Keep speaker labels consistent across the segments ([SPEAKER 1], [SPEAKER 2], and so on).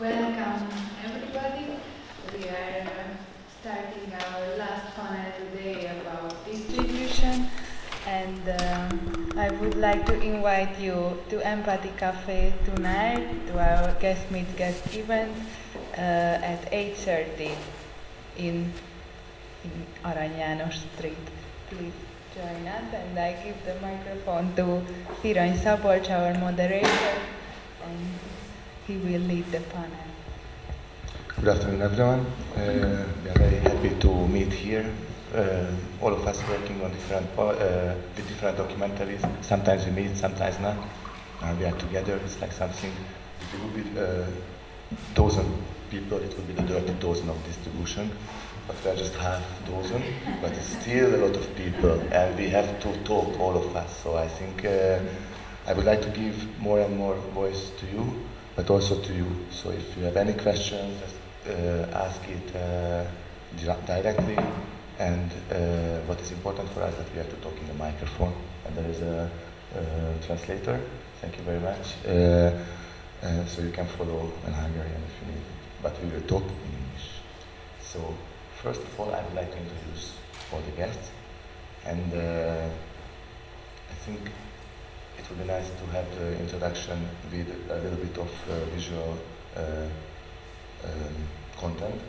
[SPEAKER 1] Welcome everybody. We are starting our last panel today about distribution, and I would like to invite you to Empathy Cafe tonight to our guest meet guest event at 8:30 in Arany János Street. Please join us, and I give the microphone to Szirony Szabolcs, our moderator, and he will lead the panel.
[SPEAKER 2] Good afternoon, everyone. We are very happy to meet here. All of us working on different documentaries. Sometimes we meet, sometimes not. We are together. It's like something. If it would be dozen people, it would be the dirty dozen of distribution. But we are just half dozen. But it's still a lot of people, and we have to talk, all of us. So I think I would like to give more and more voice to you, but also to you. So if you have any questions, ask it directly. And what is important for us that we have to talk in the microphone, and there is a translator. Thank you very much. So you can follow in Hungarian if you need, but we will talk in English. So first of all, I would like to introduce all the guests, and I think it would be nice to have the introduction with a little bit of visual content.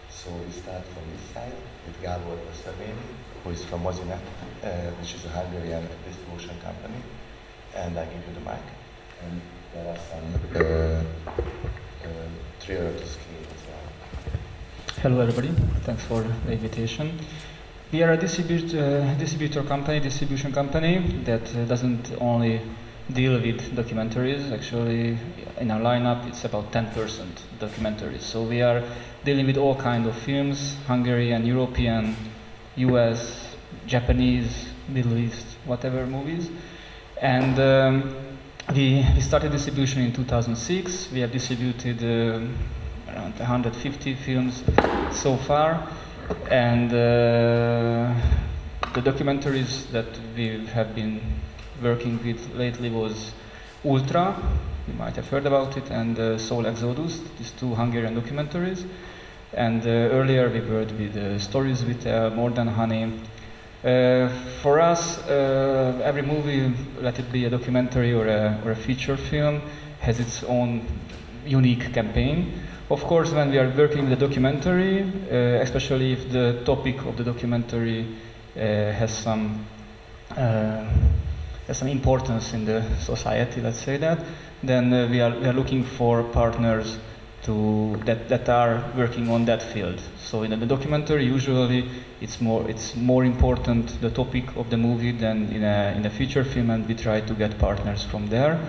[SPEAKER 2] So we start from this side with Gábor, Böszörményi, who is from Mozinet, which is a Hungarian distribution company, and I give you the mic. And there are some trailers to screen as well.
[SPEAKER 3] Hello everybody, thanks for the invitation. We are a distribution company that doesn't only deal with documentaries. Actually, in our lineup, it's about 10% documentaries. So we are dealing with all kinds of films, Hungarian, European, US, Japanese, Middle East, whatever movies. And we started distribution in 2006. We have distributed around 150 films so far. And the documentaries that we have been working with lately was Ultra, you might have heard about it, and Soul Exodus, these two Hungarian documentaries. And earlier we worked with Stories with More Than Honey. For us, every movie, let it be a documentary or a feature film, has its own unique campaign. Of course, when we are working with a documentary, especially if the topic of the documentary has some importance in the society, let's say that, then we are looking for partners that are working on that field. So in the documentary, usually it's more important the topic of the movie than in a feature film, and we try to get partners from there.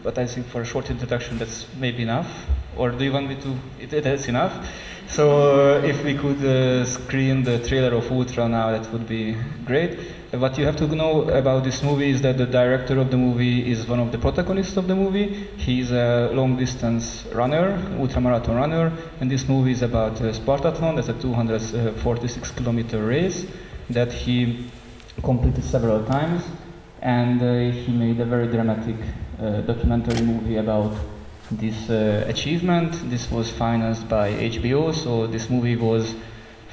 [SPEAKER 3] But I think for a short introduction that's maybe enough. Or do you want me to? That's enough. So if we could screen the trailer of Ultra now, that would be great. What you have to know about this movie is that the director of the movie is one of the protagonists of the movie. He's a long-distance runner, ultramarathon runner, and this movie is about Spartathlon. That's a 246-kilometer race that he completed several times, and he made a very dramatic documentary movie about this achievement. This was financed by HBO, so this movie was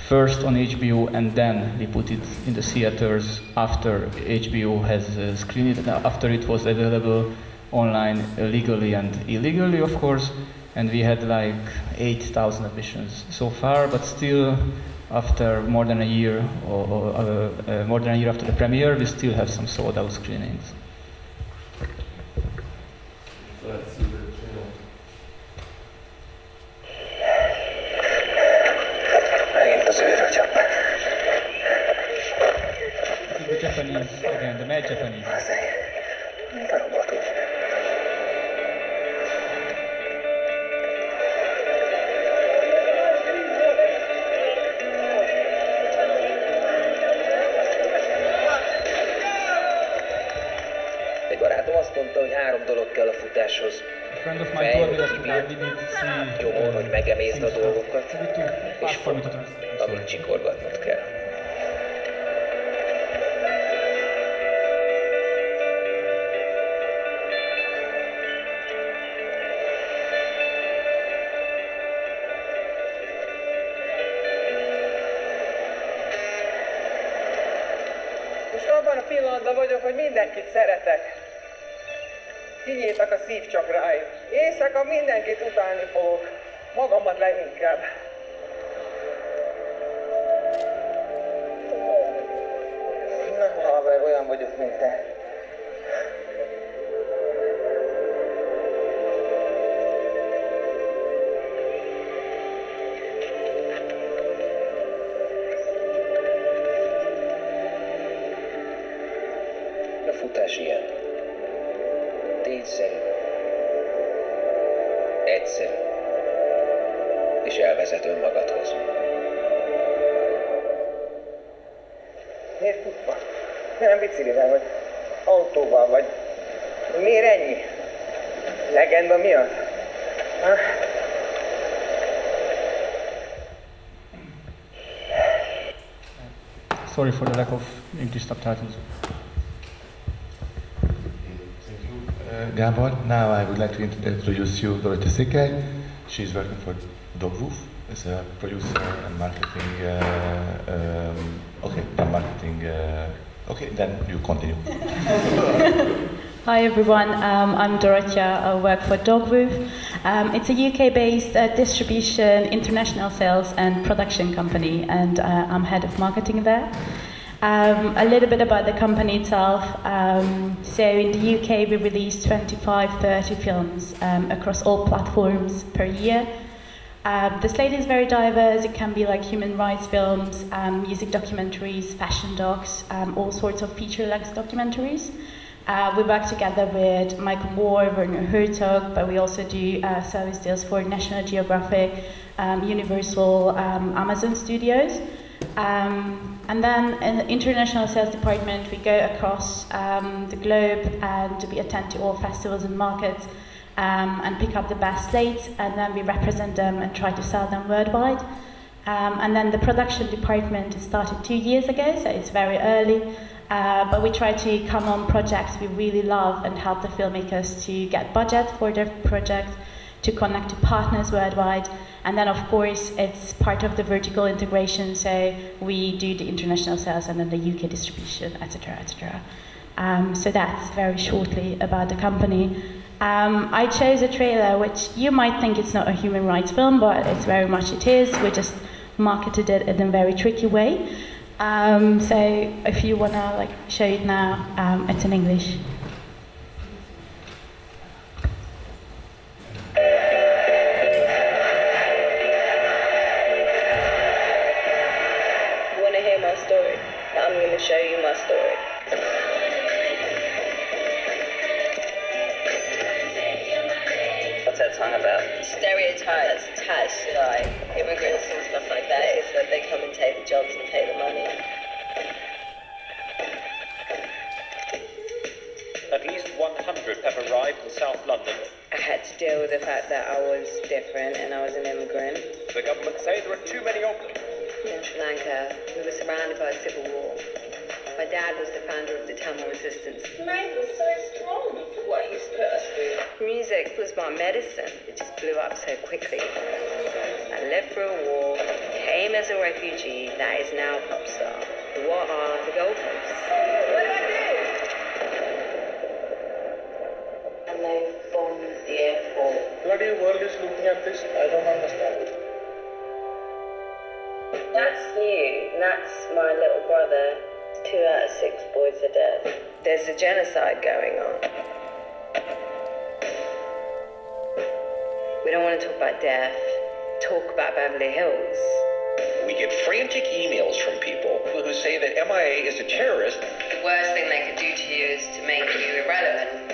[SPEAKER 3] first on HBO, and then we put it in the theaters after HBO has screened it, after it was available online legally and illegally, of course. And we had like 8,000 admissions so far, but still, after more than a year, more than a year after the premiere, we still have some sold-out screenings. Japanese, again, the mad Japanese.
[SPEAKER 4] Egy barátom azt mondta, hogy 3 dolog kell a futáshoz. Fejlődj gyomor, hogy megemészd a dolgokat, és fut, amit csikorgatnod kell.
[SPEAKER 5] pillanatban vagyok, hogy mindenkit szeretek. Higgyétek a szívcsakráim. Éjszaka mindenkit utálni fogok. Magamat leginkább. Na, haver, olyan vagyok, mint te.
[SPEAKER 4] A futás ilyen. Tényszerű. Egyszerű. És elvezet önmagadhoz.
[SPEAKER 5] Miért futva? Nem biciklivel vagy? Autóval vagy? Miért ennyi? Legenda miatt? Ha?
[SPEAKER 3] Sorry for the lack of English subtitles.
[SPEAKER 2] Gábor, now I would like to introduce you Dorottya Székely. She's working for Dogwoof as a producer and marketing. Okay, then you continue.
[SPEAKER 6] Hi everyone, I'm Dorottya. I work for Dogwoof. It's a UK-based distribution, international sales and production company, and I'm head of marketing there. A little bit about the company itself. So in the UK we release 25-30 films across all platforms per year. The slate is very diverse. It can be like human rights films, music documentaries, fashion docs, all sorts of feature-length documentaries. We work together with Michael Moore, Werner Herzog, but we also do service deals for National Geographic, Universal, Amazon Studios. And then in the international sales department, we go across the globe and we attend to all festivals and markets and pick up the best slates, and then we represent them and try to sell them worldwide. And then the production department started 2 years ago, so it's very early. But we try to come on projects we really love and help the filmmakers to get budget for their projects, to connect to partners worldwide. And then, of course, it's part of the vertical integration, so we do the international sales and then the UK distribution, etc., etc. So that's very shortly about the company. I chose a trailer which you might think it's not a human rights film, but it's very much it is. We just marketed it in a very tricky way. So if you want to show it now, it's in English.
[SPEAKER 7] I'm going to show you my story. What's that song about? Stereotypes attached to immigrants and stuff like that is that they come and take the jobs and take the money.
[SPEAKER 8] At least 100 have arrived in South London.
[SPEAKER 7] I had to deal with the fact that I was different and I was an immigrant.
[SPEAKER 8] The government say there are too many of them.
[SPEAKER 7] In Sri Lanka, we were surrounded by a civil war. My dad was the founder of the Tamil resistance.
[SPEAKER 9] Mate was so strong for what he's put us through.
[SPEAKER 7] Music was my medicine. It just blew up so quickly. I lived through a war, came as a refugee that is now a pop star. What are the goalposts? What do I do? And they bombed the airport.
[SPEAKER 9] Bloody world is looking at this. I don't understand.
[SPEAKER 7] That's you. That's my little brother. 2 out of 6 boys are dead. There's a genocide going on. We don't want to talk about death. Talk about Beverly Hills.
[SPEAKER 10] We get frantic emails from people who say that MIA is a terrorist.
[SPEAKER 7] The worst thing they could do to you is to make you irrelevant.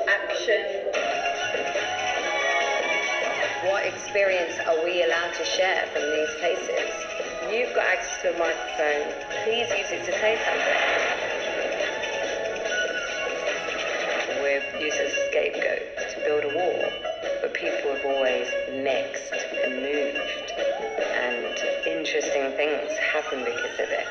[SPEAKER 7] Action. What experience are we allowed to share from these cases? You've got access to a microphone. Please use it to say something. We're used as a scapegoat to build a wall, but people have always mixed and moved, and interesting things happen because of it.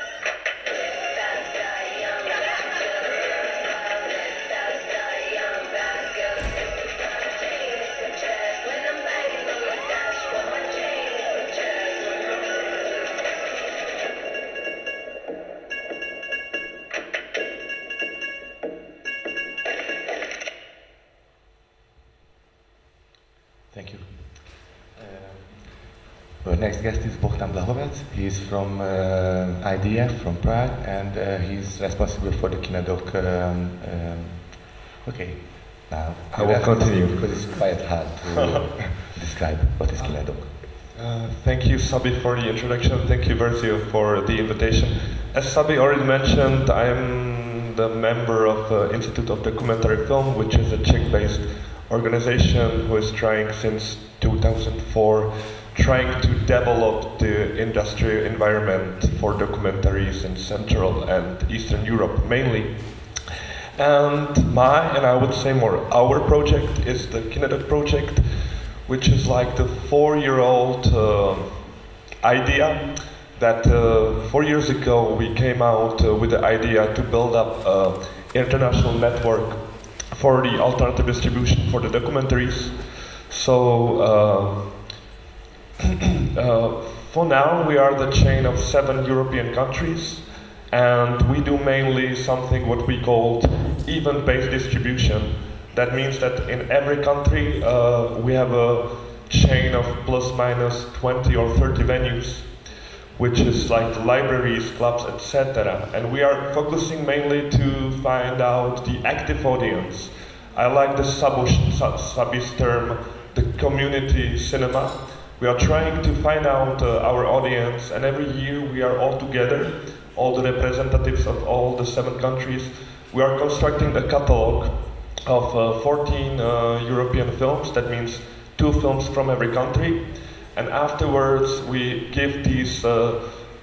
[SPEAKER 2] next guest is Bohdan Blahovec. He's from IDF, from Prague, and he's responsible for the KineDok. Okay, now
[SPEAKER 11] I will continue.
[SPEAKER 2] Because it's quite hard to describe what is KineDok.
[SPEAKER 11] Thank you, Sabi, for the introduction. Thank you, Vertio, for the invitation. As Sabi already mentioned, I'm the member of Institute of Documentary Film, which is a Czech-based organization who is trying since 2004 trying to develop the industrial environment for documentaries in Central and Eastern Europe mainly. And I would say more, our project is the KineDok project, which is like the 4-year-old idea that 4 years ago we came out with the idea to build up an international network for the alternative distribution for the documentaries. So for now we are the chain of 7 European countries, and we do mainly something what we called event-based distribution. That means that in every country we have a chain of plus minus 20 or 30 venues, which is like libraries, clubs, etc. And we are focusing mainly to find out the active audience. I like the Sabi's term, the community cinema. We are trying to find out our audience, and every year we are all together, all the representatives of all the 7 countries. We are constructing a catalog of 14 European films. That means 2 films from every country. And afterwards we give these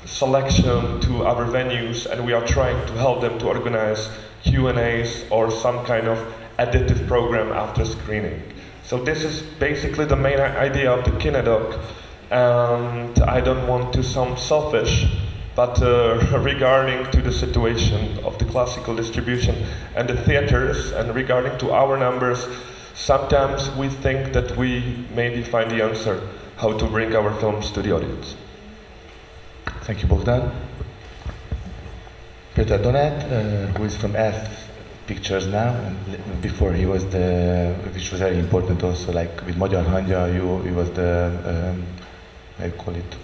[SPEAKER 11] selection to our venues, and we are trying to help them to organize Q&As or some kind of additive program after screening. So this is basically the main idea of the KineDok, and I don't want to sound selfish, but regarding to the situation of the classical distribution and the theaters, and regarding to our numbers, sometimes we think that we maybe find the answer how to bring our films to the audience.
[SPEAKER 2] Thank you, Bohdan. Péter Donáth, who is from Earth Pictures now, and before he was which was very important also, like with Magyar Hangya, he was the, how you call it,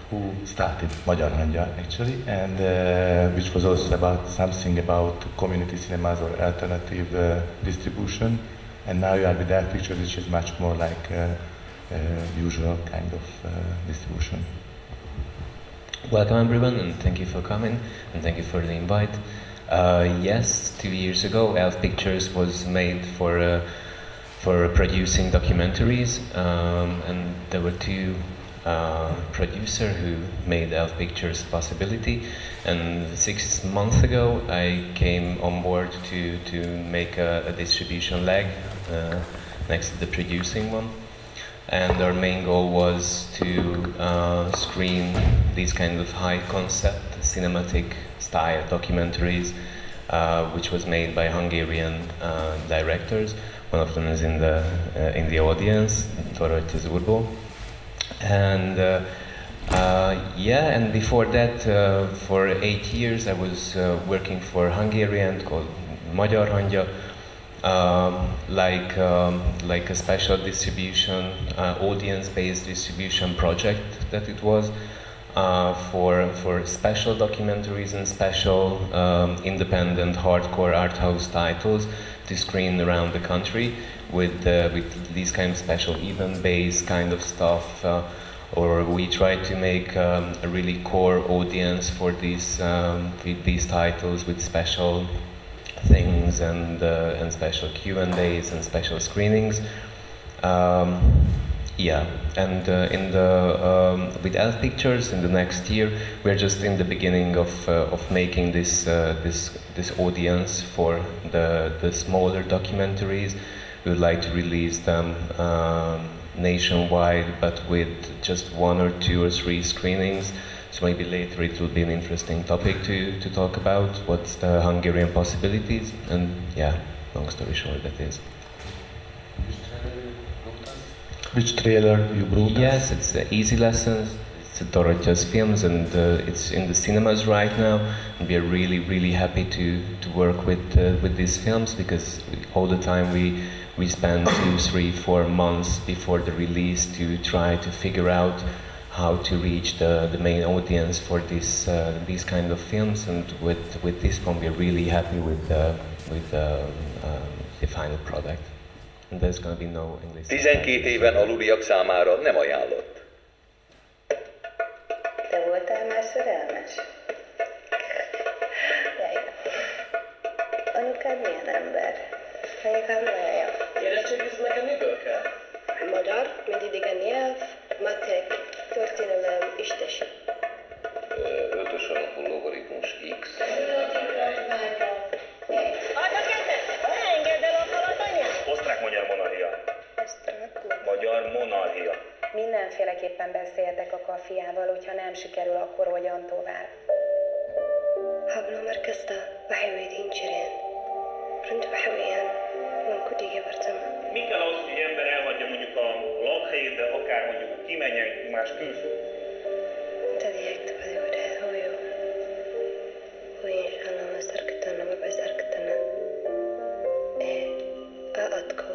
[SPEAKER 2] who started Magyar Hangya actually, and which was also about something about community cinemas or alternative distribution. And now you are with Earth Pictures, which is much more like usual kind of distribution.
[SPEAKER 12] Welcome everyone, and thank you for coming, and thank you for the invite. Yes, 2 years ago, Elf Pictures was made for producing documentaries, and there were 2 producers who made Elf Pictures a possibility. And 6 months ago, I came on board to make a distribution leg next to the producing one. And our main goal was to screen these kind of high concept, cinematic style documentaries, which was made by Hungarian directors. One of them is in the audience, Dorottya. And yeah, and before that, for 8 years, I was working for Hungarian called Magyar Hangya, like a special distribution, audience-based distribution project that it was. For special documentaries and special independent hardcore art house titles to screen around the country with these kind of special event-based kind of stuff, or we try to make a really core audience for these titles with special things and special Q&As and special screenings. Yeah, and with Elf Pictures in the next year, we're just in the beginning of making this audience for the smaller documentaries. We would like to release them nationwide, but with just 1 or 2 or 3 screenings. So maybe later it will be an interesting topic to talk about. What's the Hungarian possibilities? And yeah, long story short, that is.
[SPEAKER 2] Which trailer you brought?
[SPEAKER 12] Yes, it's Easy Lessons. It's Dorottya's films, and it's in the cinemas right now. And we are really, really happy to work with these films, because all the time we we spent 2, 3, 4 months before the release to try to figure out how to reach the main audience for these kind of films, and with this one we're really happy with the final product. And there's going to be no English.
[SPEAKER 13] 12 éven aluliak számára nem ajánlott.
[SPEAKER 7] Te voltál már szerelmes? Jaj. Anyukád milyen ember? Anyukám nagyon jó.
[SPEAKER 14] Érettségiznek miből kell?
[SPEAKER 15] Magyar, mint idegen nyelv, matek, történelem, istesi.
[SPEAKER 13] 5-ös alapú logaritmus X.
[SPEAKER 14] Osztrák-magyar monarchia. Magyar monarchia.
[SPEAKER 16] Mindenféleképpen beszéltek a kafiával, hogyha nem sikerül, akkor hogyan tovább.
[SPEAKER 15] Hablo markasta, waxay weydiin jireen. Runta waxa weeyaan, waan ku dhigi bartama.
[SPEAKER 14] Mi kell ahhoz, hogy egy ember elhagyja mondjuk a lakhelyét, de akár mondjuk kimenjen más külföldre?
[SPEAKER 15] Intaad eegto adigu dhahed hooyo. Hooyo insha Allah ma is arkatana, maba is arkatana. Adko.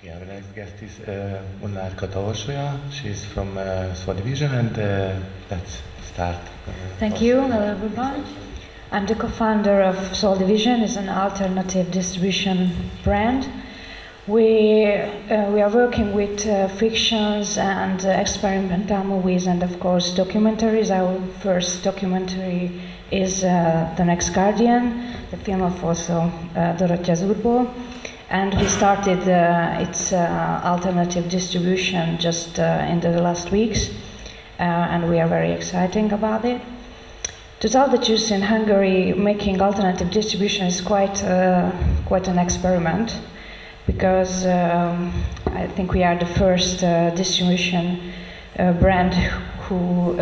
[SPEAKER 2] Yeah, the next guest is Molnár Kata Orsolya. She's from Soldivision, and let's start.
[SPEAKER 17] Thank you. Hello, everyone. I'm the co-founder of Soldivision. It's an alternative distribution brand. We are working with fictions and experimental movies, and of course documentaries. Our first documentary is The Next Guardian, the film of also Dorottya's Urból. And we started its alternative distribution just in the last weeks, and we are very excited about it. To tell the truth, in Hungary, making alternative distribution is quite an experiment, because I think we are the first distribution brand who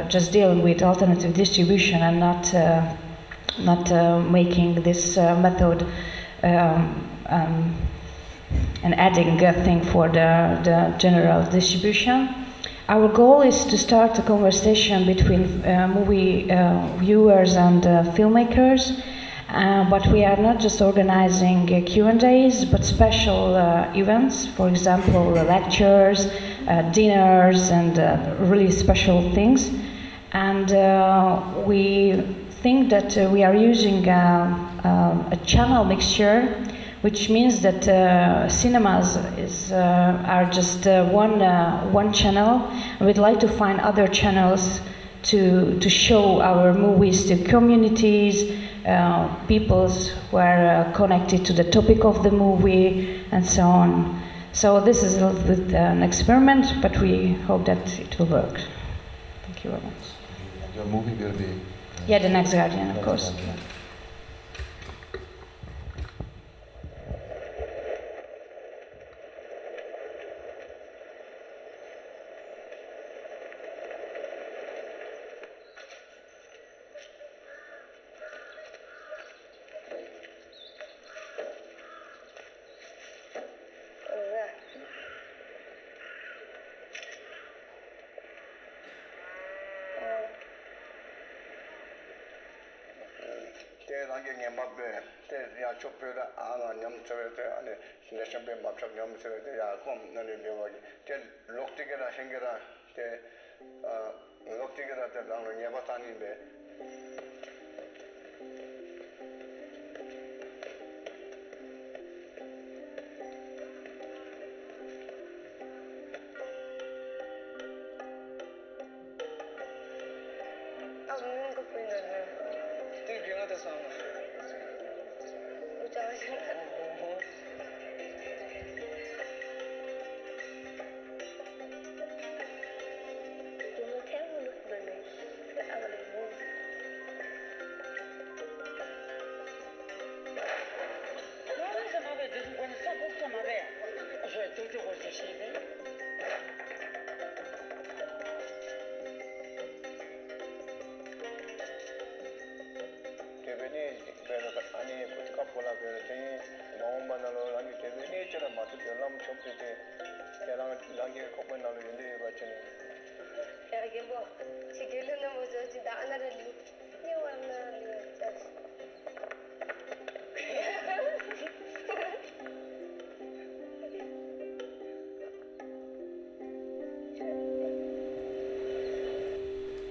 [SPEAKER 17] just deal with alternative distribution and not making this method. And adding a thing for the general distribution. Our goal is to start a conversation between movie viewers and filmmakers, but we are not just organizing Q&As, but special events, for example, lectures, dinners, and really special things. And we think that we are using a channel mixture, which means that cinemas are just one channel. We'd like to find other channels to show our movies to communities, peoples who are connected to the topic of the movie, and so on. So this is a little bit an experiment, but we hope that it will work. Thank you very much.
[SPEAKER 2] Your movie will be...
[SPEAKER 17] Yeah, The Next Guardian, of course.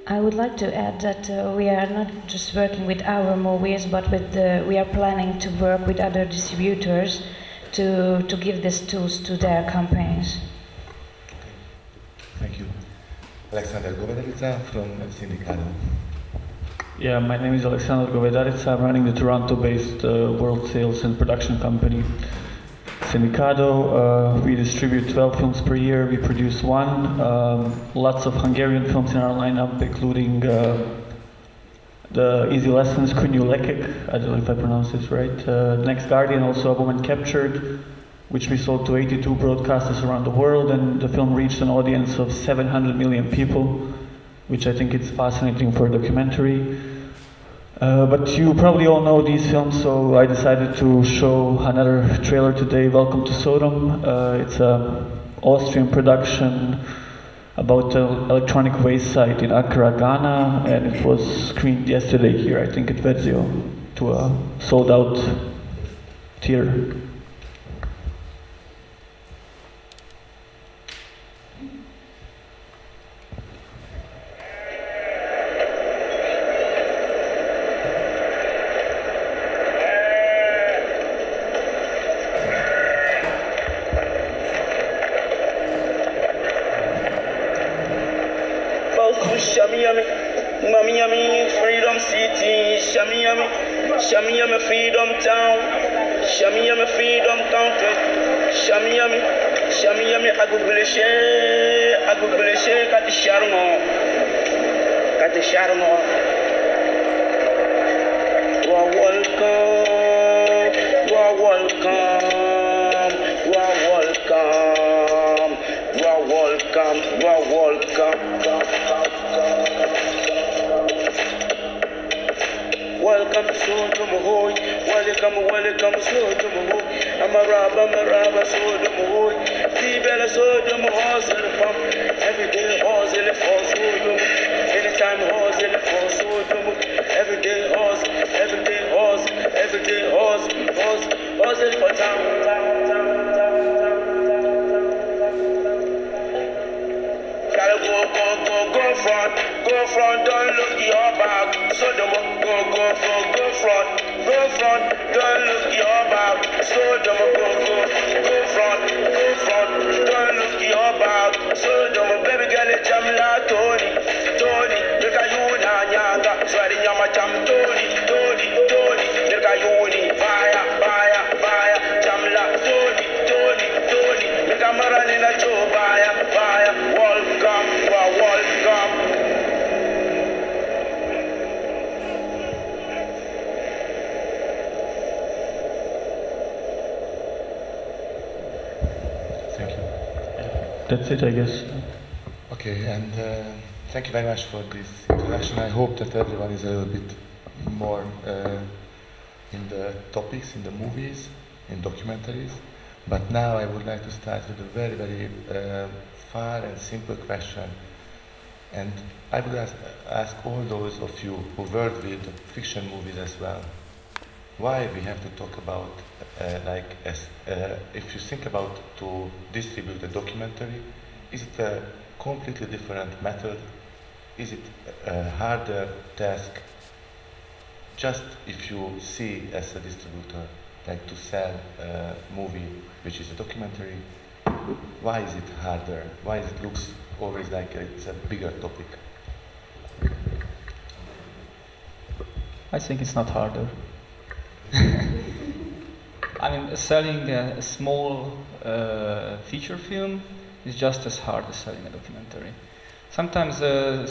[SPEAKER 17] I would like to add that we are not just working with our movies, but we are planning to work with other distributors to give these tools to their campaigns.
[SPEAKER 2] Thank you. Aleksandar Govedarica from Syndicado.
[SPEAKER 18] Yeah, my name is Aleksandar Govedarica. I'm running the Toronto-based world sales and production company, Syndicado. We distribute 12 films per year. We produce one. Lots of Hungarian films in our lineup, including the Easy Lessons, Könnyű Lekek, I don't know if I pronounce this right. Next Guardian, also A Woman Captured, which we sold to 82 broadcasters around the world, and the film reached an audience of 700 million people, which I think is fascinating for a documentary. But you probably all know these films, so I decided to show another trailer today, Welcome to Sodom. It's an Austrian production about an electronic waste site in Accra, Ghana, and it was screened yesterday here, I think at Vezio, to a sold-out theater.
[SPEAKER 19] Freedom City, Shami, Freedom Town, Shami, Freedom County, Shami, Agubuleshe, Kati Sharmo. You are welcome, you are welcome, you are welcome, you are welcome, you are welcome. Welcome to Sodomohoy, welcome Sodomohoy. I'm a rabba, Sodomohoy. People Sodom hustle pump. Every day hustle for Sodom. Anytime hustle for Sodom. Every day hustle for town. Gotta go front, don't look your back. Sodom, go front, don't look your back. Sodom, go front, don't look your back. Sodom, baby girl, jam la Tony, look at you na nyaga, swari nyama jam Tony, look at you ni fire, jam la Tony, look at marani na Joe, fire, welcome.
[SPEAKER 18] That's it, I guess.
[SPEAKER 2] Okay, and thank you very much for this introduction. I hope that everyone is a little bit more in the topics, in the movies, in documentaries. But now I would like to start with a very, very far and simple question. And I would ask all those of you who work with fiction movies as well, why we have to talk about, if you think about to distribute a documentary, is it a completely different method? Is it a harder task? Just if you see as a distributor, like to sell a movie which is a documentary, why is it harder? Why it looks always like it's a bigger topic?
[SPEAKER 3] I think it's not harder. I mean, selling a small feature film is just as hard as selling a documentary. Sometimes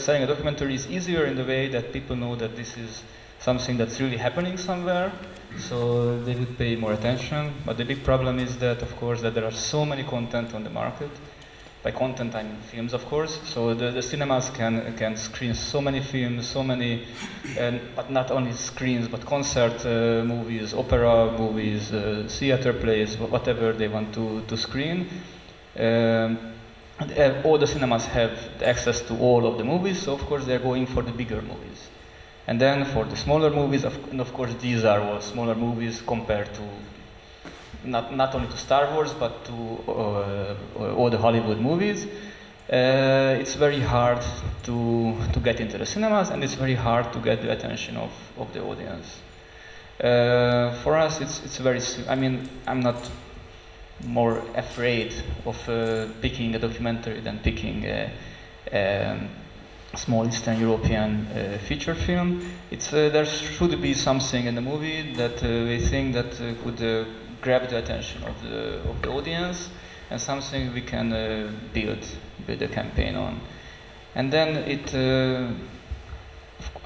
[SPEAKER 3] selling a documentary is easier in the way that people know that this is something that's really happening somewhere, so they would pay more attention. But the big problem is that, of course, that there are so many content on the market. By content, I mean films, of course. So the cinemas can screen so many films, so many, but not only screens, but concert movies, opera movies, theater plays, whatever they want to screen. All the cinemas have access to all of the movies, so of course they're going for the bigger movies. And then for the smaller movies, of course these are all smaller movies compared to not only to Star Wars, but to all the Hollywood movies. It's very hard to get into the cinemas, and it's very hard to get the attention of the audience. For us, it's very, I mean, I'm not more afraid of picking a documentary than picking a small Eastern European feature film. There should be something in the movie that we think that could grab the attention of the audience, and something we can build a campaign on. And then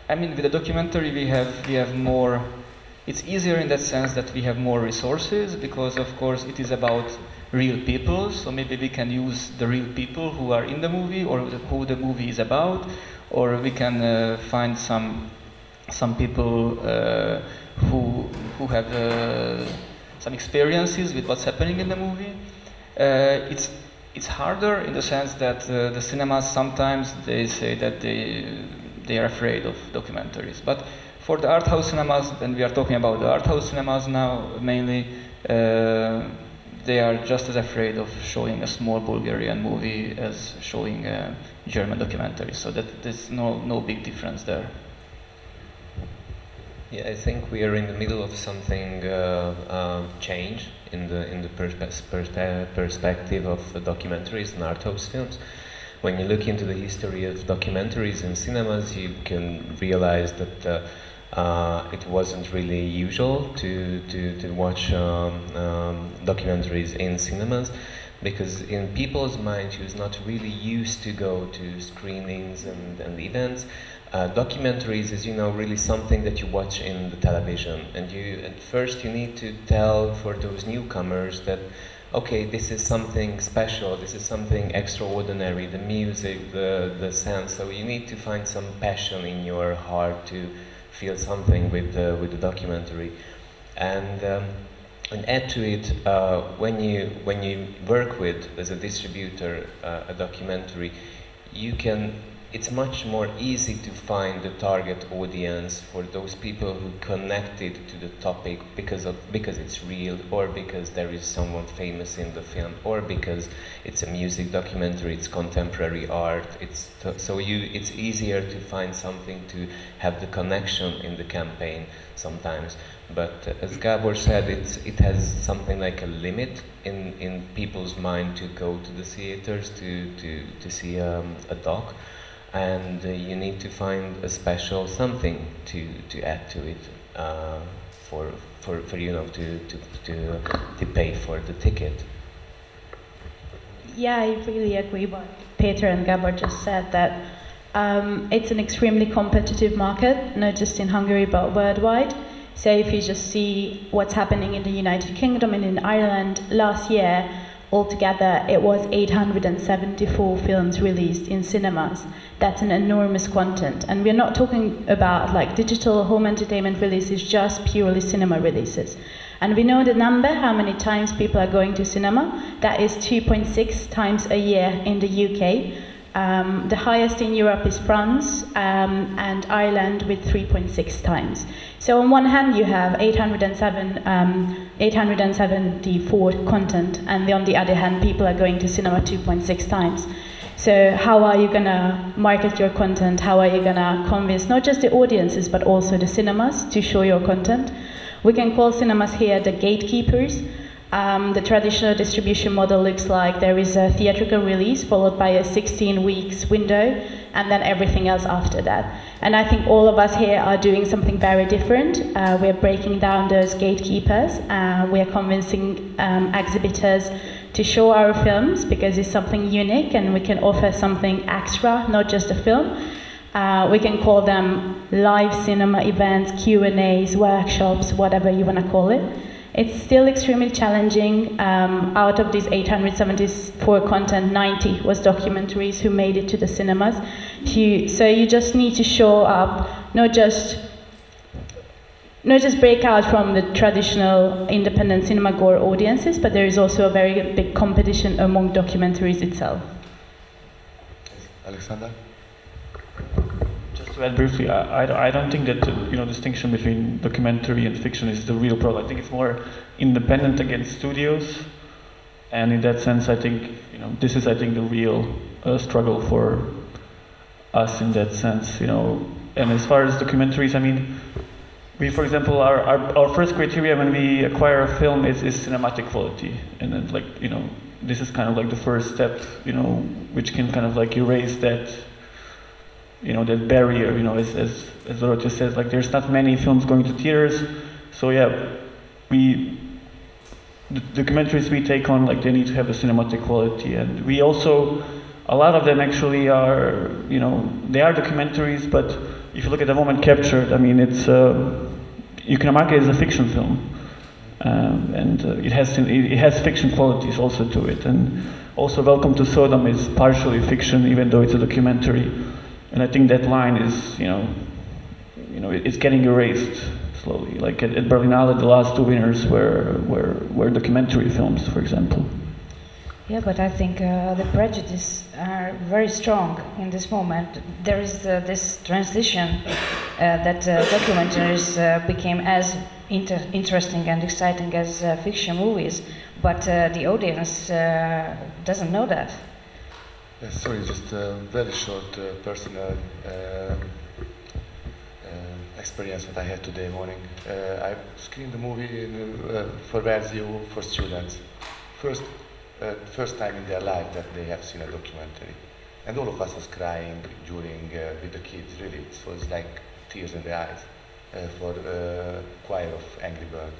[SPEAKER 3] I mean, with the documentary we have more. It's easier in that sense that we have more resources, because of course it is about real people, so maybe we can use the real people who are in the movie, or who the movie is about, or we can find some people who have some experiences with what's happening in the movie. It's harder in the sense that the cinemas sometimes they say that they are afraid of documentaries, but for the art house cinemas, and we are talking about the art house cinemas now mainly, they are just as afraid of showing a small Bulgarian movie as showing a German documentary, so that there's no big difference there.
[SPEAKER 12] Yeah, I think we are in the middle of something change in the perspective of documentaries and art house films. When you look into the history of documentaries in cinemas, you can realize that it wasn't really usual to watch documentaries in cinemas, because in people's minds who's not really used to go to screenings and events, documentaries is, you know, really something that you watch in the television, and at first you need to tell for those newcomers that, okay, this is something special, this is something extraordinary, the music, the sound, so you need to find some passion in your heart to feel something with the documentary, and add to it, when you work with, as a distributor, a documentary, it's much more easy to find the target audience for those people who connected to the topic because it's real, or because there is someone famous in the film, or because it's a music documentary, it's contemporary art. It's easier to find something to have the connection in the campaign sometimes. But as Gábor said, it has something like a limit in people's mind to go to the theaters to see a doc. And you need to find a special something to add to it for you know to pay for the ticket.
[SPEAKER 6] Yeah, I really agree with what Péter and Gábor just said, that it's an extremely competitive market, not just in Hungary but worldwide. So if you just see what's happening in the United Kingdom and in Ireland, last year altogether it was 874 films released in cinemas. That's an enormous content, and we're not talking about like digital home entertainment releases, just purely cinema releases. And we know the number, how many times people are going to cinema. That is 2.6 times a year in the UK. The highest in Europe is France, and Ireland with 3.6 times. So on one hand you have 874 content, and on the other hand people are going to cinema 2.6 times. So how are you gonna market your content? How are you gonna convince not just the audiences but also the cinemas to show your content? We can call cinemas here the gatekeepers. The traditional distribution model looks like there is a theatrical release followed by a 16 weeks window and then everything else after that. And I think all of us here are doing something very different. We're breaking down those gatekeepers. We're convincing exhibitors to show our films because it's something unique and we can offer something extra, not just a film. We can call them live cinema events, Q&As, workshops, whatever you want to call it. It's still extremely challenging. Out of these 874 content, 90 was documentaries who made it to the cinemas. So you just need to show up, not just break out from the traditional independent cinema gore audiences, but there is also a very big competition among documentaries itself.
[SPEAKER 2] Aleksandar?
[SPEAKER 18] To add briefly, I don't think that distinction between documentary and fiction is the real problem. I think it's more independent against studios, and in that sense, I think this is the real struggle for us in that sense. And as far as documentaries, I mean, we, for example, our first criteria when we acquire a film is cinematic quality, and then this is kind of like the first step, which can kind of like erase that. That barrier, as Dorottya says, like there's not many films going to theaters, so yeah, the documentaries we take on, like they need to have a cinematic quality, and we also, a lot of them actually are, they are documentaries, but if you look at the moment captured, I mean, it's, you can mark it as a fiction film, and it has fiction qualities also to it, and also Welcome to Sodom is partially fiction, even though it's a documentary. And I think that line is, it's getting erased slowly. Like at Berlinale, the last two winners were documentary films, for example.
[SPEAKER 17] Yeah, but I think the prejudices are very strong in this moment. There is this transition that documentaries became as interesting and exciting as fiction movies, but the audience doesn't know that.
[SPEAKER 2] Sorry, just a very short personal experience that I had today morning. I screened the movie for Versio for students. First time in their life that they have seen a documentary. And all of us was crying during, with the kids, really. It was like tears in the eyes for Choir of Angry Bird.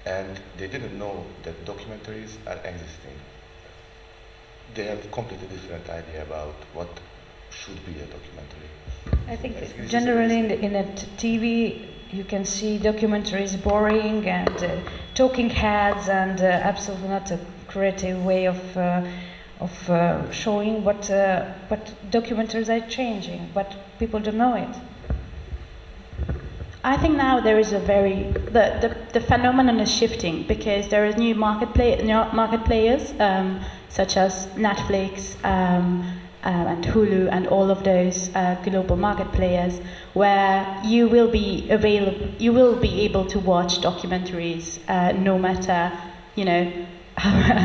[SPEAKER 2] And they didn't know that documentaries are existing. They have a completely different idea about what should be a documentary.
[SPEAKER 17] I think generally in a TV you can see documentaries boring and talking heads and absolutely not a creative way of showing what documentaries are changing, but people don't know it.
[SPEAKER 6] I think now there is the phenomenon is shifting because there are new market players such as Netflix and Hulu and all of those global market players where you will be able to watch documentaries no matter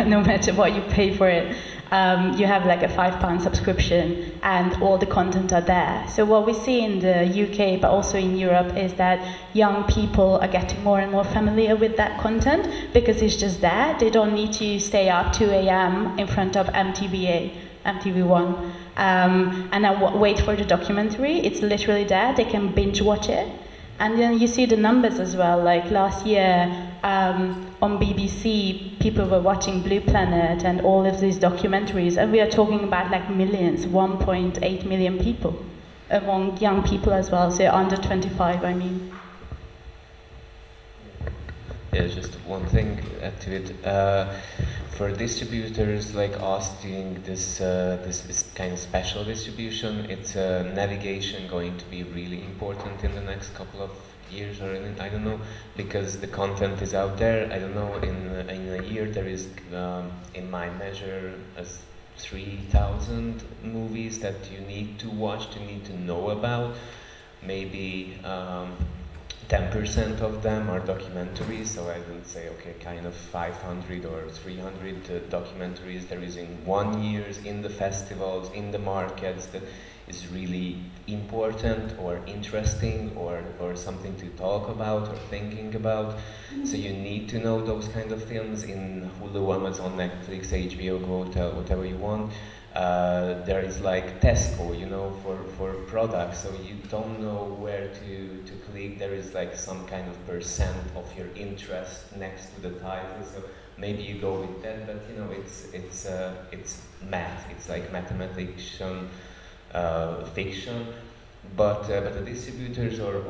[SPEAKER 6] no matter what you pay for it. You have like a £5 subscription and all the content are there. So what we see in the UK but also in Europe is that young people are getting more and more familiar with that content because it's just there. They don't need to stay up 2 a.m. in front of MTV1 and then wait for the documentary. It's literally there. They can binge watch it. And then you see the numbers as well, like last year on BBC, people were watching Blue Planet and all of these documentaries, and we are talking about like millions, 1.8 million people, among young people as well, so under 25, I mean.
[SPEAKER 12] Yeah, just one thing to it. For distributors like us doing this kind of special distribution, it's navigation going to be really important in the next couple of years, or I don't know, because the content is out there. I don't know, in a year there is, in my measure, 3,000 movies that you need to watch, you need to know about. Maybe 10% of them are documentaries, so I would say, okay, kind of 500 or 300 documentaries they're using 1 year in the festivals, in the markets, that is really important or interesting or something to talk about or thinking about. So you need to know those kind of films in Hulu, Amazon, Netflix, HBO, Go, whatever you want. There is like Tesco, you know, for products, so you don't know where to click. There is like some kind of percent of your interest next to the title, so maybe you go with that. But you know, it's math. It's like mathematics, fiction. But the distributors or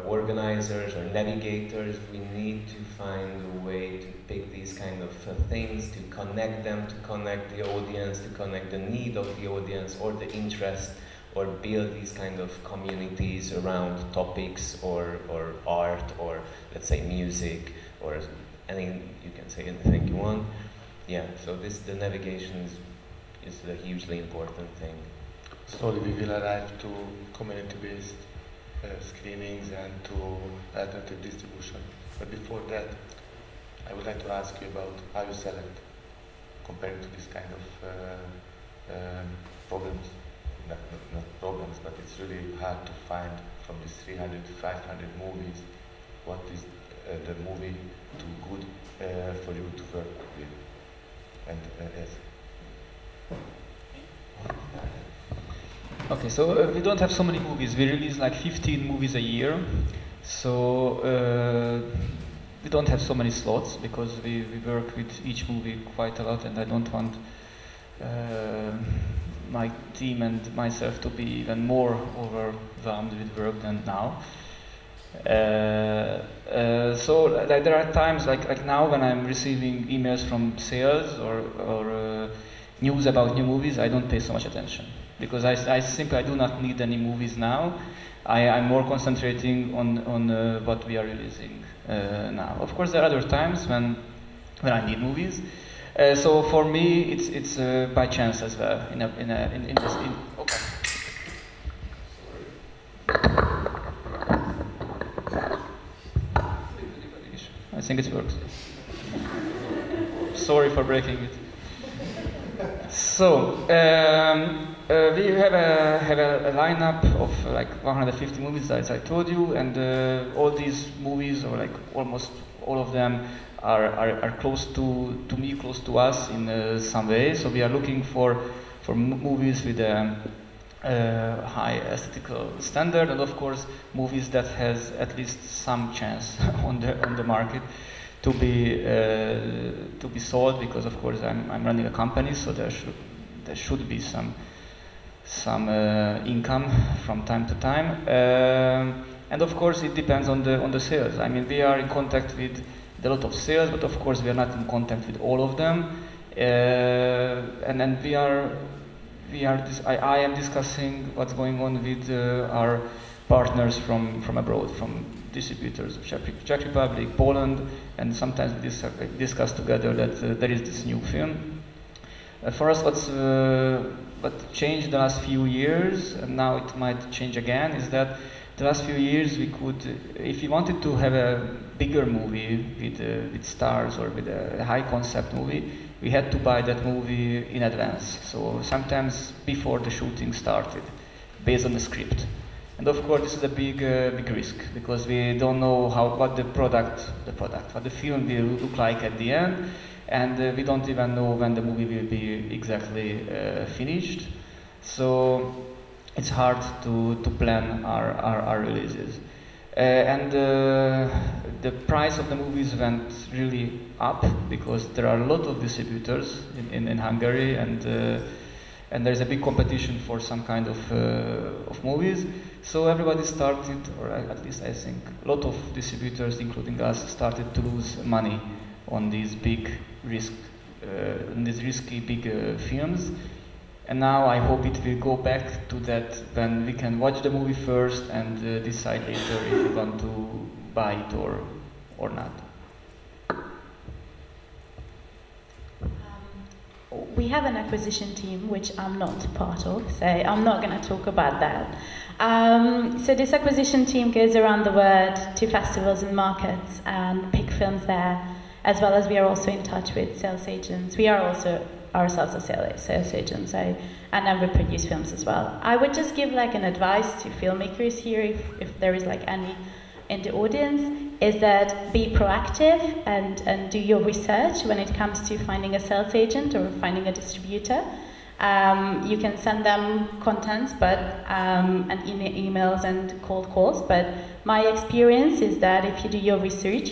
[SPEAKER 12] organizers or navigators, we need to find a way to pick these kind of things, to connect them, to connect the audience, to connect the need of the audience or the interest, or build these kind of communities around topics or art or, let's say, music, or anything. You can say anything you want. Yeah, so the navigation is a hugely important thing.
[SPEAKER 2] Slowly we will arrive to community-based screenings and to alternative distribution. But before that, I would like to ask you about how you select compared to this kind of problems. Not problems, but it's really hard to find from these 300 to 500 movies what is the movie too good for you to work with. And yes.
[SPEAKER 3] Okay, so we don't have so many movies. We release like 15 movies a year, so we don't have so many slots because we work with each movie quite a lot, and I don't want my team and myself to be even more overwhelmed with work than now. So like, there are times like now when I'm receiving emails from sales or news about new movies, I don't pay so much attention, because I simply do not need any movies now. I'm more concentrating on what we are releasing now. Of course, there are other times when I need movies. So for me, it's by chance as well. Okay. I think it works. Sorry for breaking it. So we have a lineup of like 150 movies, as I told you, and all these movies, or like almost all of them, are close to me, close to us in some way. So we are looking for movies with a high aesthetical standard, and of course movies that has at least some chance on the market to be sold, because of course I'm running a company, so there should be some income from time to time, and of course it depends on the sales. I mean, we are in contact with a lot of sales, but of course we are not in contact with all of them, and then I am discussing what's going on with our partners from abroad, from distributors, Czech Republic, Poland, and sometimes we discuss together that there is this new film. For us, what changed the last few years, and now it might change again, is that the last few years we could, if we wanted to have a bigger movie with stars or with a high concept movie, we had to buy that movie in advance. So sometimes before the shooting started, based on the script. And of course, this is a big risk, because we don't know what the film will look like at the end, and we don't even know when the movie will be exactly finished. So it's hard to plan our releases. And the price of the movies went really up, because there are a lot of distributors in Hungary, and there's a big competition for some kind of movies. So everybody started, or at least I think, a lot of distributors, including us, started to lose money on these risky big films. And now I hope it will go back to that, when we can watch the movie first and decide later if we want to buy it or not.
[SPEAKER 6] we have an acquisition team, which I'm not part of, so I'm not going to talk about that. So this acquisition team goes around the world to festivals and markets and pick films there, as well as we are also in touch with sales agents. We are also ourselves a sales agents, and then we produce films as well. I would just give like an advice to filmmakers here, if there is like any in the audience, is that be proactive and do your research when it comes to finding a sales agent or finding a distributor. You can send them content, but and emails and cold calls. But my experience is that if you do your research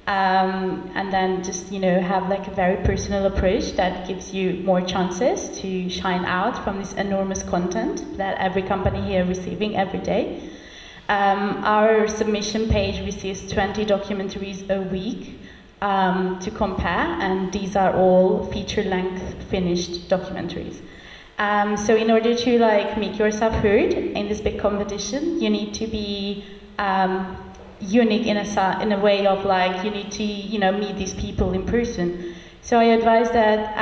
[SPEAKER 6] and then just have like a very personal approach, that gives you more chances to shine out from this enormous content that every company here is receiving every day. Our submission page receives 20 documentaries a week to compare, and these are all feature-length finished documentaries. So in order to like make yourself heard in this big competition, you need to be unique in a way of like you need to meet these people in person. So I advise that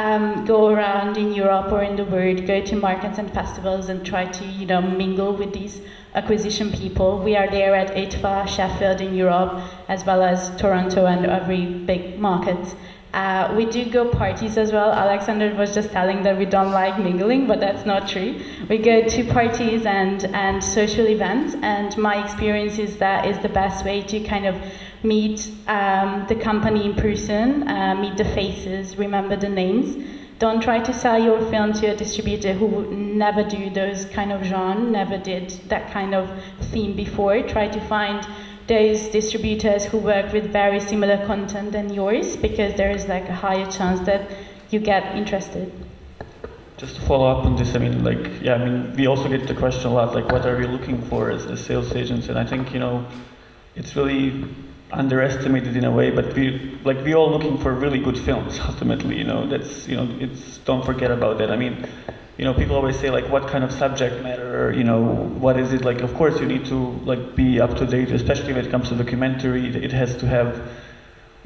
[SPEAKER 6] go around in Europe or in the world, go to markets and festivals and try to mingle with these acquisition people. We are there at ITFA, Sheffield in Europe, as well as Toronto and every big market. We do go parties as well. Aleksandar was just telling that we don't like mingling, but that's not true. We go to parties and social events, and my experience is that is the best way to kind of meet the company in person, meet the faces, remember the names. Don't try to sell your film to a distributor who would never do those kind of genre, never did that kind of theme before. Try to find those distributors who work with very similar content than yours, because there is like a higher chance that you get interested.
[SPEAKER 18] Just to follow up on this, we also get the question a lot, like, what are we looking for as the sales agents? And I think, it's really underestimated in a way, but we're all looking for really good films ultimately, it's, don't forget about that. People always say like, what kind of subject matter, what is it like? Of course you need to like be up to date, especially when it comes to documentary. It has to have,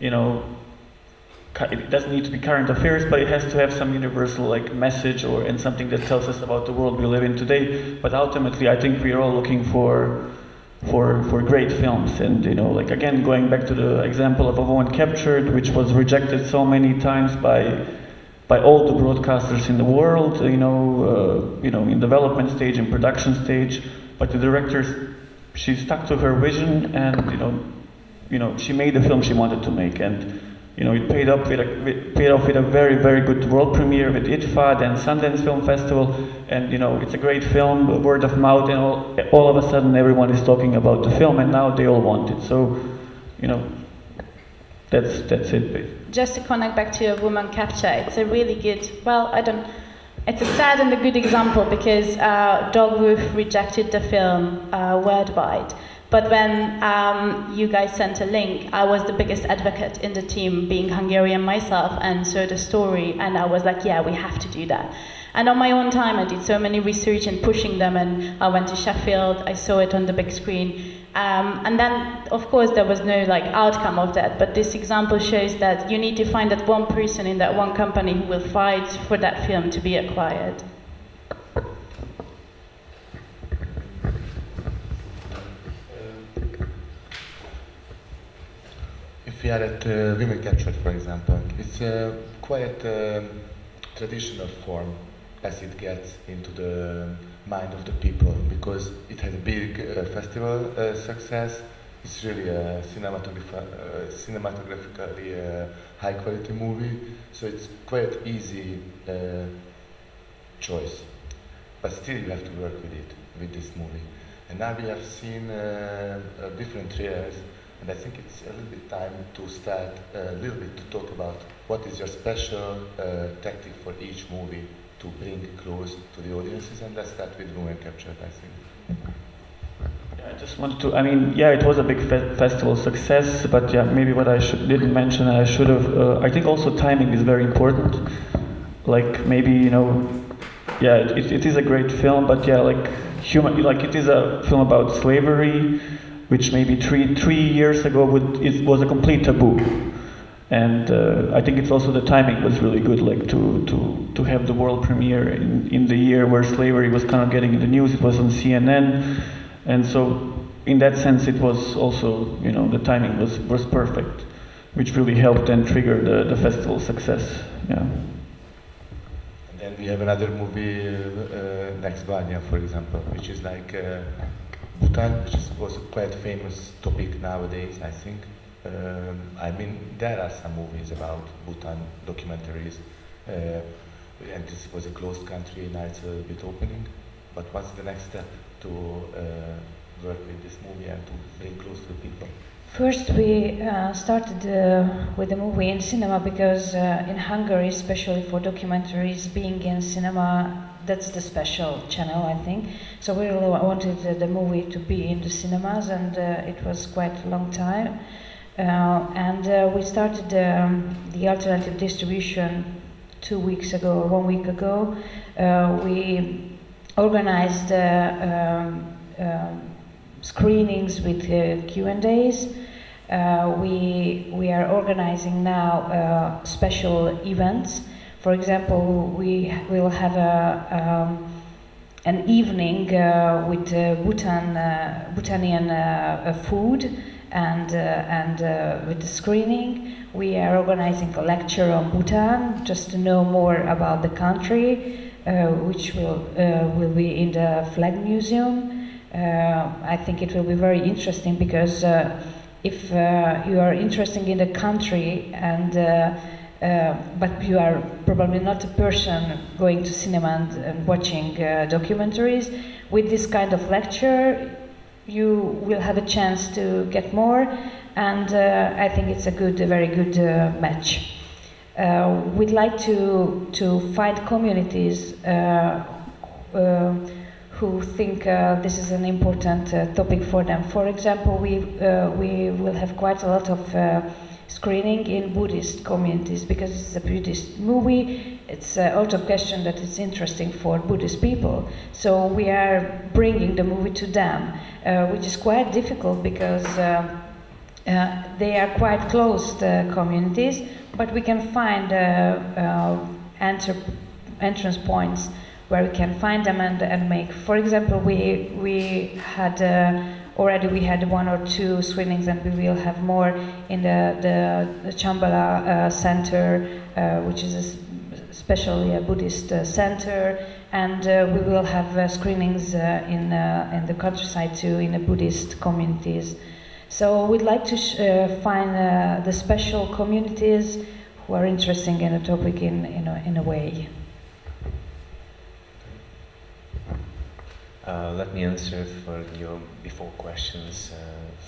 [SPEAKER 18] it doesn't need to be current affairs, but it has to have some universal like message and something that tells us about the world we live in today. But ultimately I think we're all looking for great films, and again, going back to the example of A Woman Captured, which was rejected so many times by all the broadcasters in the world, in development stage, in production stage, but the director, she stuck to her vision, and she made the film she wanted to make, and it paid off with a very, very good world premiere with ITFA, then Sundance Film Festival, and it's a great film, word of mouth, and all of a sudden everyone is talking about the film, and now they all want it. So, that's it.
[SPEAKER 6] Just to connect back to A Woman Capture, it's a really good, it's a sad and a good example, because Dogwoof rejected the film worldwide. But when you guys sent a link, I was the biggest advocate in the team, being Hungarian myself, and saw the story, and I was like, yeah, we have to do that. And on my own time, I did so many research and pushing them, and I went to Sheffield, I saw it on the big screen. And then, of course, there was no outcome of that, but this example shows that you need to find that one person in that one company who will fight for that film to be acquired.
[SPEAKER 2] If we are at Women Captured, for example, it's a quite traditional form as it gets into the mind of the people, because it has a big festival success. It's really a cinematographically high quality movie, so it's quite easy choice. But still you have to work with this movie. And now we have seen different trailers, and I think it's a little bit time to start a little bit to talk about what is your special tactic for each movie to bring close to the audiences, and let's start with Women Captured, I think.
[SPEAKER 18] Yeah, I just wanted to, it was a big festival success, but yeah, maybe what I didn't mention, I should have, I think also timing is very important. Like maybe, it is a great film, but yeah, it is a film about slavery, which maybe three years ago it was a complete taboo. And I think it's also the timing was really good, like to have the world premiere in the year where slavery was kind of getting in the news. It was on CNN, and so in that sense it was also, you know, the timing was perfect, which really helped and triggered the festival success. Yeah.
[SPEAKER 2] And then we have another movie, next Guardian, for example, which is like Bhutan, which is also quite a famous topic nowadays, I think. I mean, there are some movies about Bhutan, documentaries, and this was a closed country, now it's a bit opening. But what's the next step to work with this movie and to bring close to the people?
[SPEAKER 17] First, we started with the movie in cinema because in Hungary, especially for documentaries, being in cinema, that's the special channel, I think. So we really wanted the movie to be in the cinemas, and it was quite a long time. We started the alternative distribution 2 weeks ago, or 1 week ago. We organized screenings with Q&As. We are organizing now special events. For example, we will have an evening with Bhutanian food. And with the screening, we are organizing a lecture on Bhutan, just to know more about the country, which will be in the Flag Museum. I think it will be very interesting because if you are interested in the country and but you are probably not a person going to cinema and watching documentaries, with this kind of lecture you will have a chance to get more, and I think it's a very good match. We'd like to find communities who think this is an important topic for them. For example, we will have quite a lot of screening in Buddhist communities because it's a Buddhist movie. It's out of question that it's interesting for Buddhist people. So we are bringing the movie to them, which is quite difficult because they are quite closed communities, but we can find entrance points where we can find them and make. For example, we had already 1 or 2 screenings, and we will have more in the Chambala Center, which is especially a Buddhist center, and we will have screenings in the countryside too, in the Buddhist communities. So we'd like to find the special communities who are interested in the topic in a way.
[SPEAKER 12] Let me answer for your before questions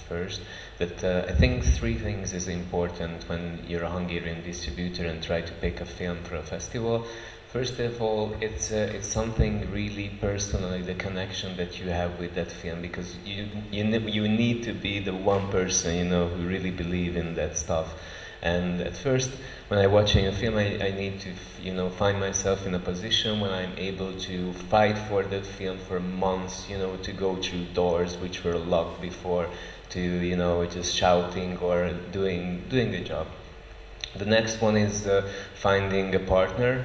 [SPEAKER 12] first. That I think 3 things is important when you're a Hungarian distributor and try to pick a film for a festival. First of all, it's something really personally, the connection that you have with that film, because you need to be the one person, you know, who really believe in that stuff. And at first, when I'm watching a film, I need to, you know, find myself in a position when I'm able to fight for that film for months, you know, to go through doors which were locked before, to, you know, just shouting or doing the job. The next one is finding a partner.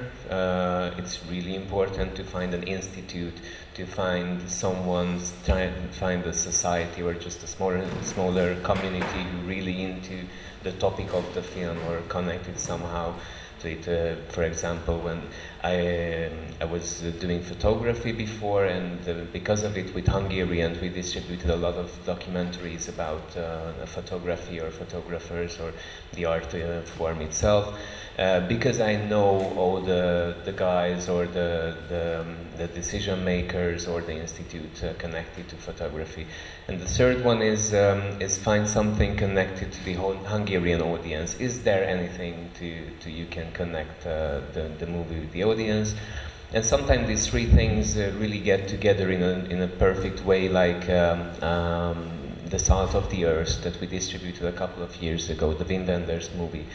[SPEAKER 12] It's really important to find an institute, to find someone, try to find a society or just a smaller community who really into the topic of the film or connected somehow to it. For example, when I was doing photography before, and because of it with Hungarian, we distributed a lot of documentaries about photography or photographers or the art form itself. Because I know all the guys or the decision makers or the institute connected to photography. And the third one is find something connected to the whole Hungarian audience. Is there anything to you can connect the movie with the audience? And sometimes these 3 things really get together in a perfect way, like The Salt of the Earth that we distributed a couple of years ago, the Wim Wenders movie.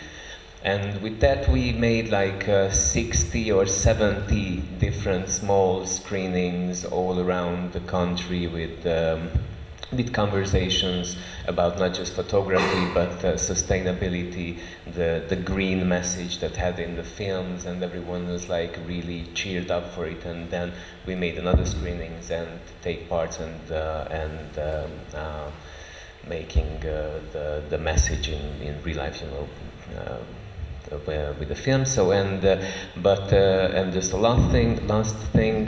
[SPEAKER 12] And with that we made like 60 or 70 different small screenings all around the country with with conversations about not just photography but sustainability, the green message that had in the films, and everyone was like really cheered up for it. And then we made another screenings and take parts and making the message in real life, you know, with the film. So and just the last thing.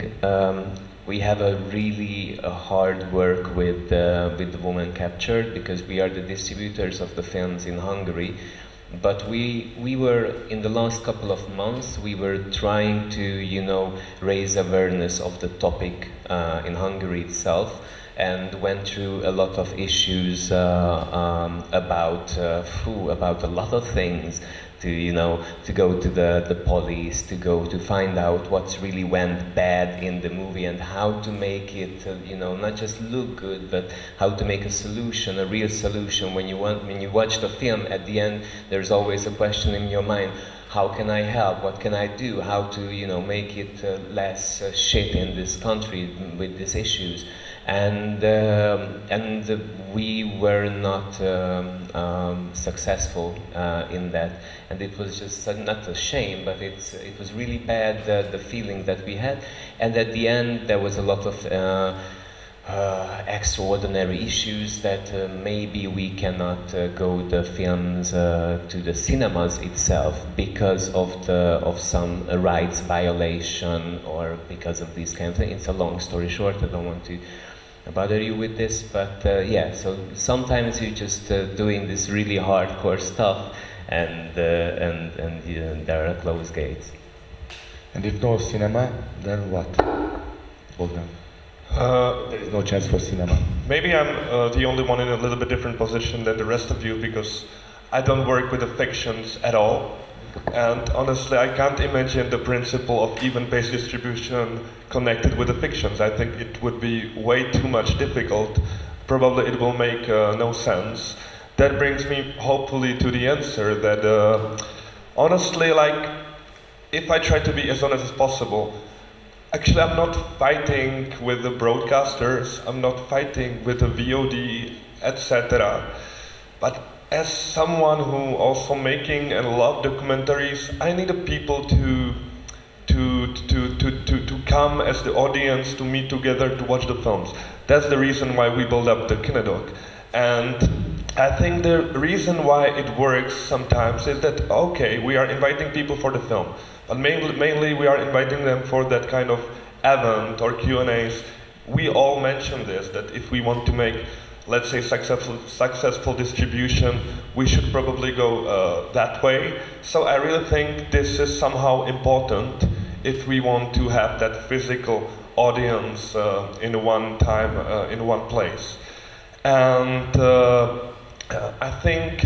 [SPEAKER 12] We have a really hard work with the woman captured, because we are the distributors of the films in Hungary. But we were, in the last couple of months, we were trying to, you know, raise awareness of the topic in Hungary itself, and went through a lot of issues about a lot of things. To, you know, to go to the police, to find out what's really went bad in the movie, and how to make it, you know, not just look good, but how to make a solution, a real solution. When you watch the film, at the end, there's always a question in your mind: how can I help? What can I do? How to, you know, make it less shit in this country with these issues? And we were not successful in that, and it was just not a shame, but it was really bad, the feeling that we had. And at the end there was a lot of extraordinary issues that maybe we cannot go the films to the cinemas itself because of some rights violation, or because of these kind of things. It's a long story short, I don't want to bother you with this, but yeah, so sometimes you're just doing this really hardcore stuff, and there are closed gates.
[SPEAKER 2] And if no cinema, then what, Bohdan? There is no chance for cinema.
[SPEAKER 11] Maybe I'm the only one in a little bit different position than the rest of you, because I don't work with the fictions at all. And honestly, I can't imagine the principle of even-based distribution connected with the fictions. I think it would be way too much difficult. Probably it will make no sense. That brings me hopefully to the answer that honestly, like, if I try to be as honest as possible, actually I'm not fighting with the broadcasters, I'm not fighting with the VOD, etc. But as someone who also making and love documentaries, I need the people to come as the audience, to meet together to watch the films. That's the reason why we build up the KineDok. And I think the reason why it works sometimes is that, okay, we are inviting people for the film, but mainly we are inviting them for that kind of event or Q&As. We all mentioned this, that if we want to make, let's say, successful distribution, we should probably go that way. So I really think this is somehow important if we want to have that physical audience in one time, in one place. And I think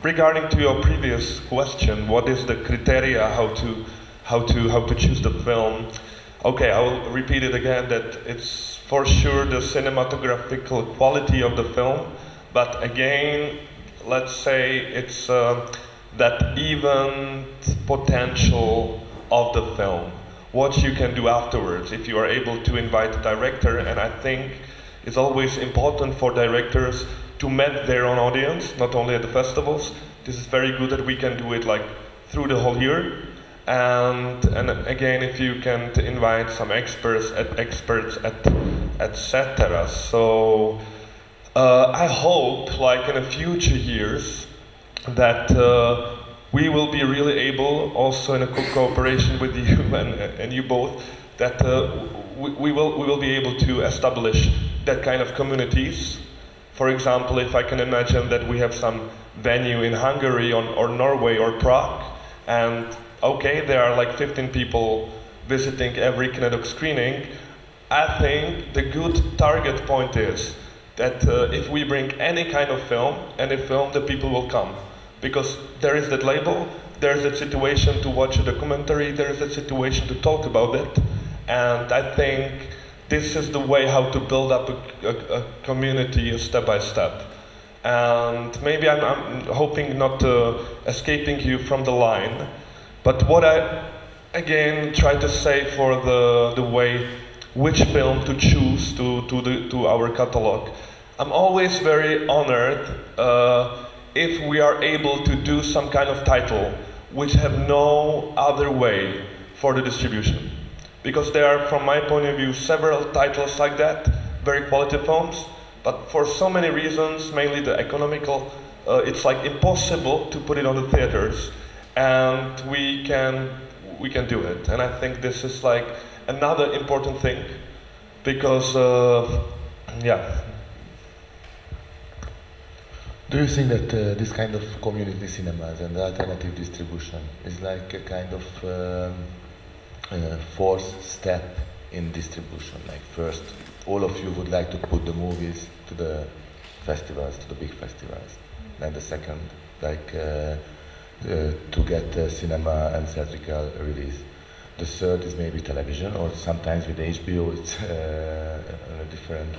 [SPEAKER 11] regarding to your previous question, what is the criteria how to choose the film? Okay, I will repeat it again, that it's for sure the cinematographical quality of the film, but again, let's say it's that event potential of the film, what you can do afterwards if you are able to invite a director. And I think it's always important for directors to meet their own audience, not only at the festivals. This is very good that we can do it like through the whole year. And again, if you can invite some experts, etc. So I hope, like in the future years, that we will be really able, also in a cooperation with you and you both, that we will be able to establish that kind of communities. For example, if I can imagine that we have some venue in Hungary or Norway or Prague, and okay, there are like 15 people visiting every KineDok screening, I think the good target point is that if we bring any kind of film, the people will come. Because there is that label, there is that situation to watch a documentary, there is that situation to talk about it. And I think this is the way how to build up a community step by step. And maybe I'm hoping not escaping you from the line, but what I again try to say for the way which film to choose to our catalog. I'm always very honored if we are able to do some kind of title which have no other way for the distribution. Because there are, from my point of view, several titles like that, very quality films, but for so many reasons, mainly the economical, it's like impossible to put it on the theaters, and we can do it. And I think this is like another important thing, because yeah.
[SPEAKER 2] Do you think that this kind of community cinemas and alternative distribution is like a kind of fourth step in distribution? Like first, all of you would like to put the movies to the festivals, to the big festivals. Then the second, like to get cinema and theatrical release. The third is maybe television, or sometimes with HBO it's a different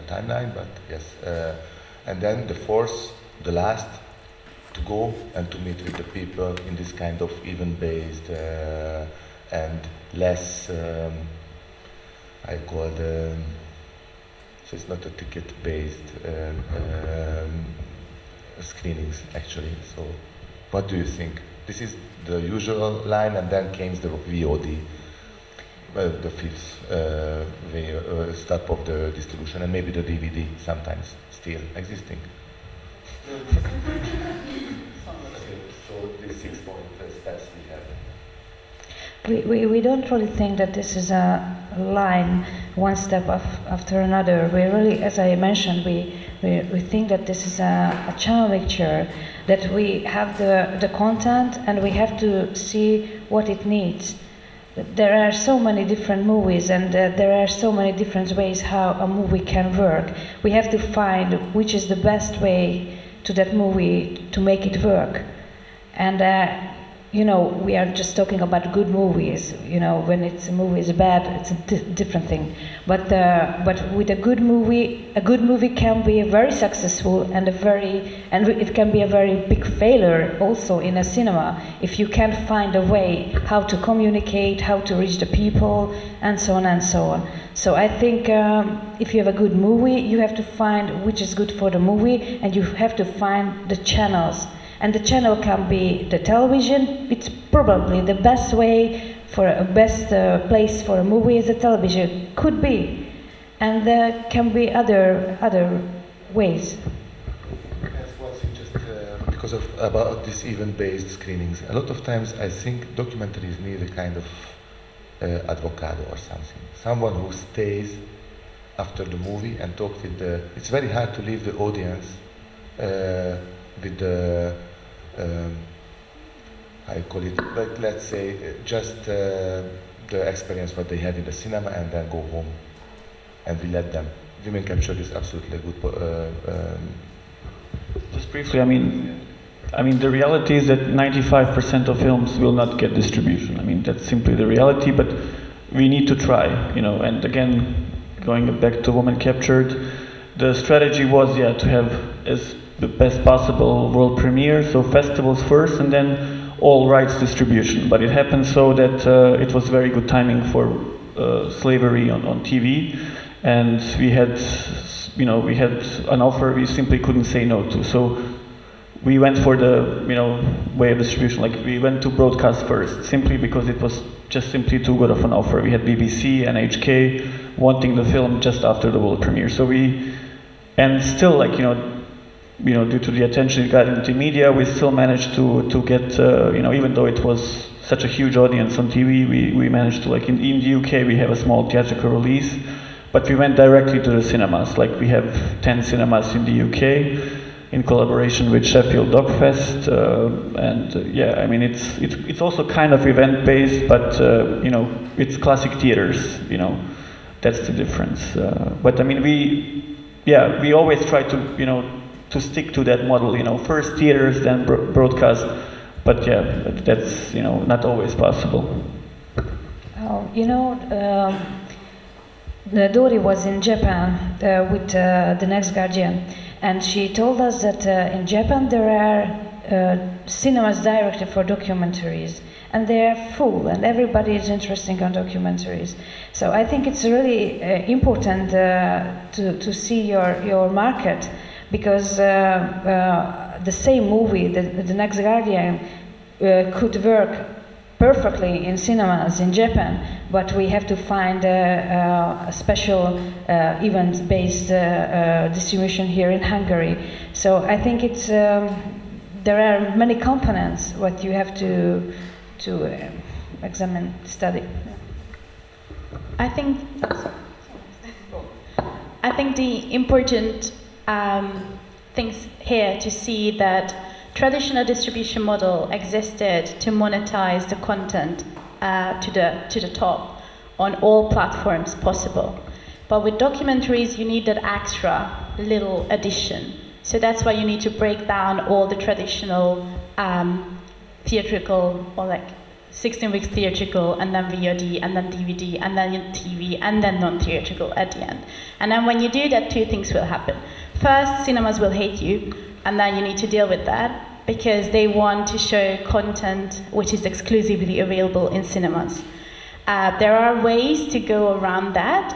[SPEAKER 2] timeline, but yes. And then the fourth, the last, to go and to meet with the people in this kind of event-based and less, I call the, so it's not a ticket-based screenings actually. So what do you think? This is the usual line, and then came the VOD, the fifth step of the distribution, and maybe the DVD sometimes still existing. So these 6 steps we have.
[SPEAKER 17] We don't really think that this is a line, one step after another. We really, as I mentioned, we think that this is a channel lecture, that we have the content and we have to see what it needs. There are so many different movies, and there are so many different ways how a movie can work. We have to find which is the best way to that movie to make it work. And you know, we are just talking about good movies. You know, when a movie is bad, it's a different thing. But with a good movie can be very successful and it can be a very big failure also in a cinema if you can't find a way how to communicate, how to reach the people, and so on and so on. So I think if you have a good movie, you have to find which is good for the movie, and you have to find the channels. And the channel can be the television. It's probably the best way for a best place for a movie is the television. Could be, and there can be other ways.
[SPEAKER 2] Yes, one thing just because of about these event-based screenings. A lot of times I think documentaries need a kind of advocado or something. Someone who stays after the movie and talks with the. It's very hard to leave the audience with the. I call it, but let's say just the experience what they have in the cinema and then go home, and we let them. Women capture is absolutely good.
[SPEAKER 18] Just briefly, I mean, the reality is that 95% of films will not get distribution. I mean, that's simply the reality. But we need to try, you know. And again, going back to Women Captured, the strategy was, yeah, to have the best possible world premiere, so festivals first, and then all rights distribution. But it happened so that it was very good timing for slavery on TV, and we had an offer we simply couldn't say no to. So we went for the way of distribution. Like we went to broadcast first, simply because it was just simply too good of an offer. We had BBC and HK wanting the film just after the world premiere. So and still, like due to the attention it got in the media, we still managed to get, even though it was such a huge audience on TV, we managed to, like in the UK, we have a small theatrical release, but we went directly to the cinemas. Like we have 10 cinemas in the UK in collaboration with Sheffield Dogfest, yeah, I mean, it's also kind of event-based, but, it's classic theaters, that's the difference. But I mean, we always try to, to stick to that model, first theaters, then broadcast, but yeah, that's, not always possible.
[SPEAKER 17] Dori was in Japan with The Next Guardian, and she told us that in Japan there are cinemas directed for documentaries, and they're full, and everybody is interested in documentaries. So I think it's really important to see your market, because the same movie, The Next Guardian, could work perfectly in cinemas in Japan, but we have to find a special event-based distribution here in Hungary. So I think it's there are many components what you have to examine, study.
[SPEAKER 6] I think the important things here to see that traditional distribution model existed to monetize the content to the top on all platforms possible. But with documentaries, you need that extra little addition. So that's why you need to break down all the traditional theatrical, or like 16 weeks theatrical, and then VOD, and then DVD, and then TV, and then non-theatrical at the end. And then when you do that, two things will happen. First, cinemas will hate you, and then you need to deal with that, because they want to show content which is exclusively available in cinemas. There are ways to go around that,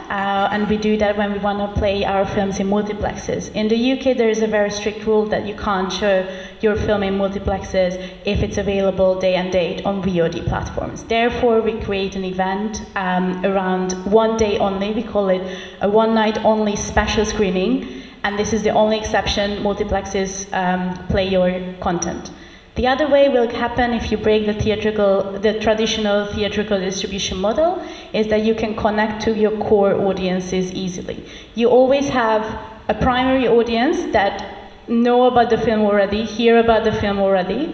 [SPEAKER 6] and we do that when we want to play our films in multiplexes. In the UK, there is a very strict rule that you can't show your film in multiplexes if it's available day and date on VOD platforms. Therefore, we create an event around one day only. We call it a one night only special screening, and this is the only exception. Multiplexes play your content. The other way will happen if you break the traditional theatrical distribution model, is that you can connect to your core audiences easily. You always have a primary audience that know about the film already, hear about the film already.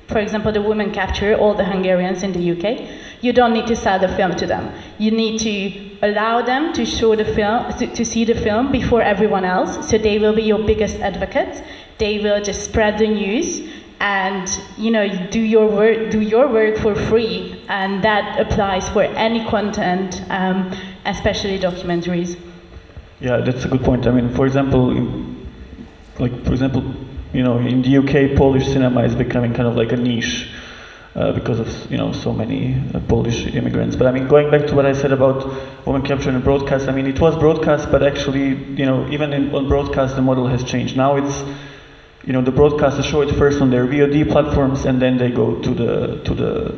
[SPEAKER 6] For example, the women capture all the Hungarians in the UK. You don't need to sell the film to them. You need to allow them to show the film, to see the film before everyone else. So they will be your biggest advocates. They will just spread the news, and do your work for free, and that applies for any content, especially documentaries.
[SPEAKER 18] Yeah, that's a good point. I mean, for example, in the UK, Polish cinema is becoming kind of like a niche because of so many Polish immigrants. But I mean, going back to what I said about women capture and broadcast, I mean, it was broadcast, but actually, even on broadcast, the model has changed. Now it's the broadcasters show it first on their VOD platforms, and then they go to the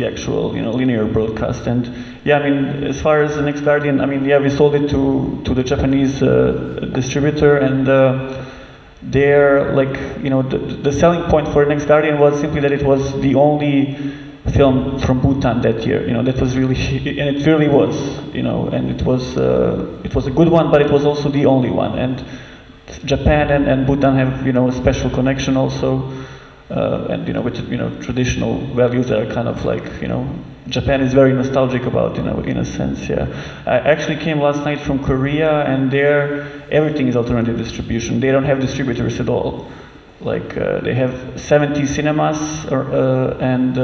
[SPEAKER 18] actual linear broadcast. And yeah, I mean, as far as The Next Guardian, I mean, yeah, we sold it to the Japanese distributor, and they're like, the selling point for The Next Guardian was simply that it was the only film from Bhutan that year. That was really, and it really was, and it was a good one, but it was also the only one. And Japan and Bhutan have a special connection also, and with traditional values that are kind of like Japan is very nostalgic about in a sense. Yeah, I actually came last night from Korea, and there everything is alternative distribution. They don't have distributors at all. Like they have 70 cinemas, and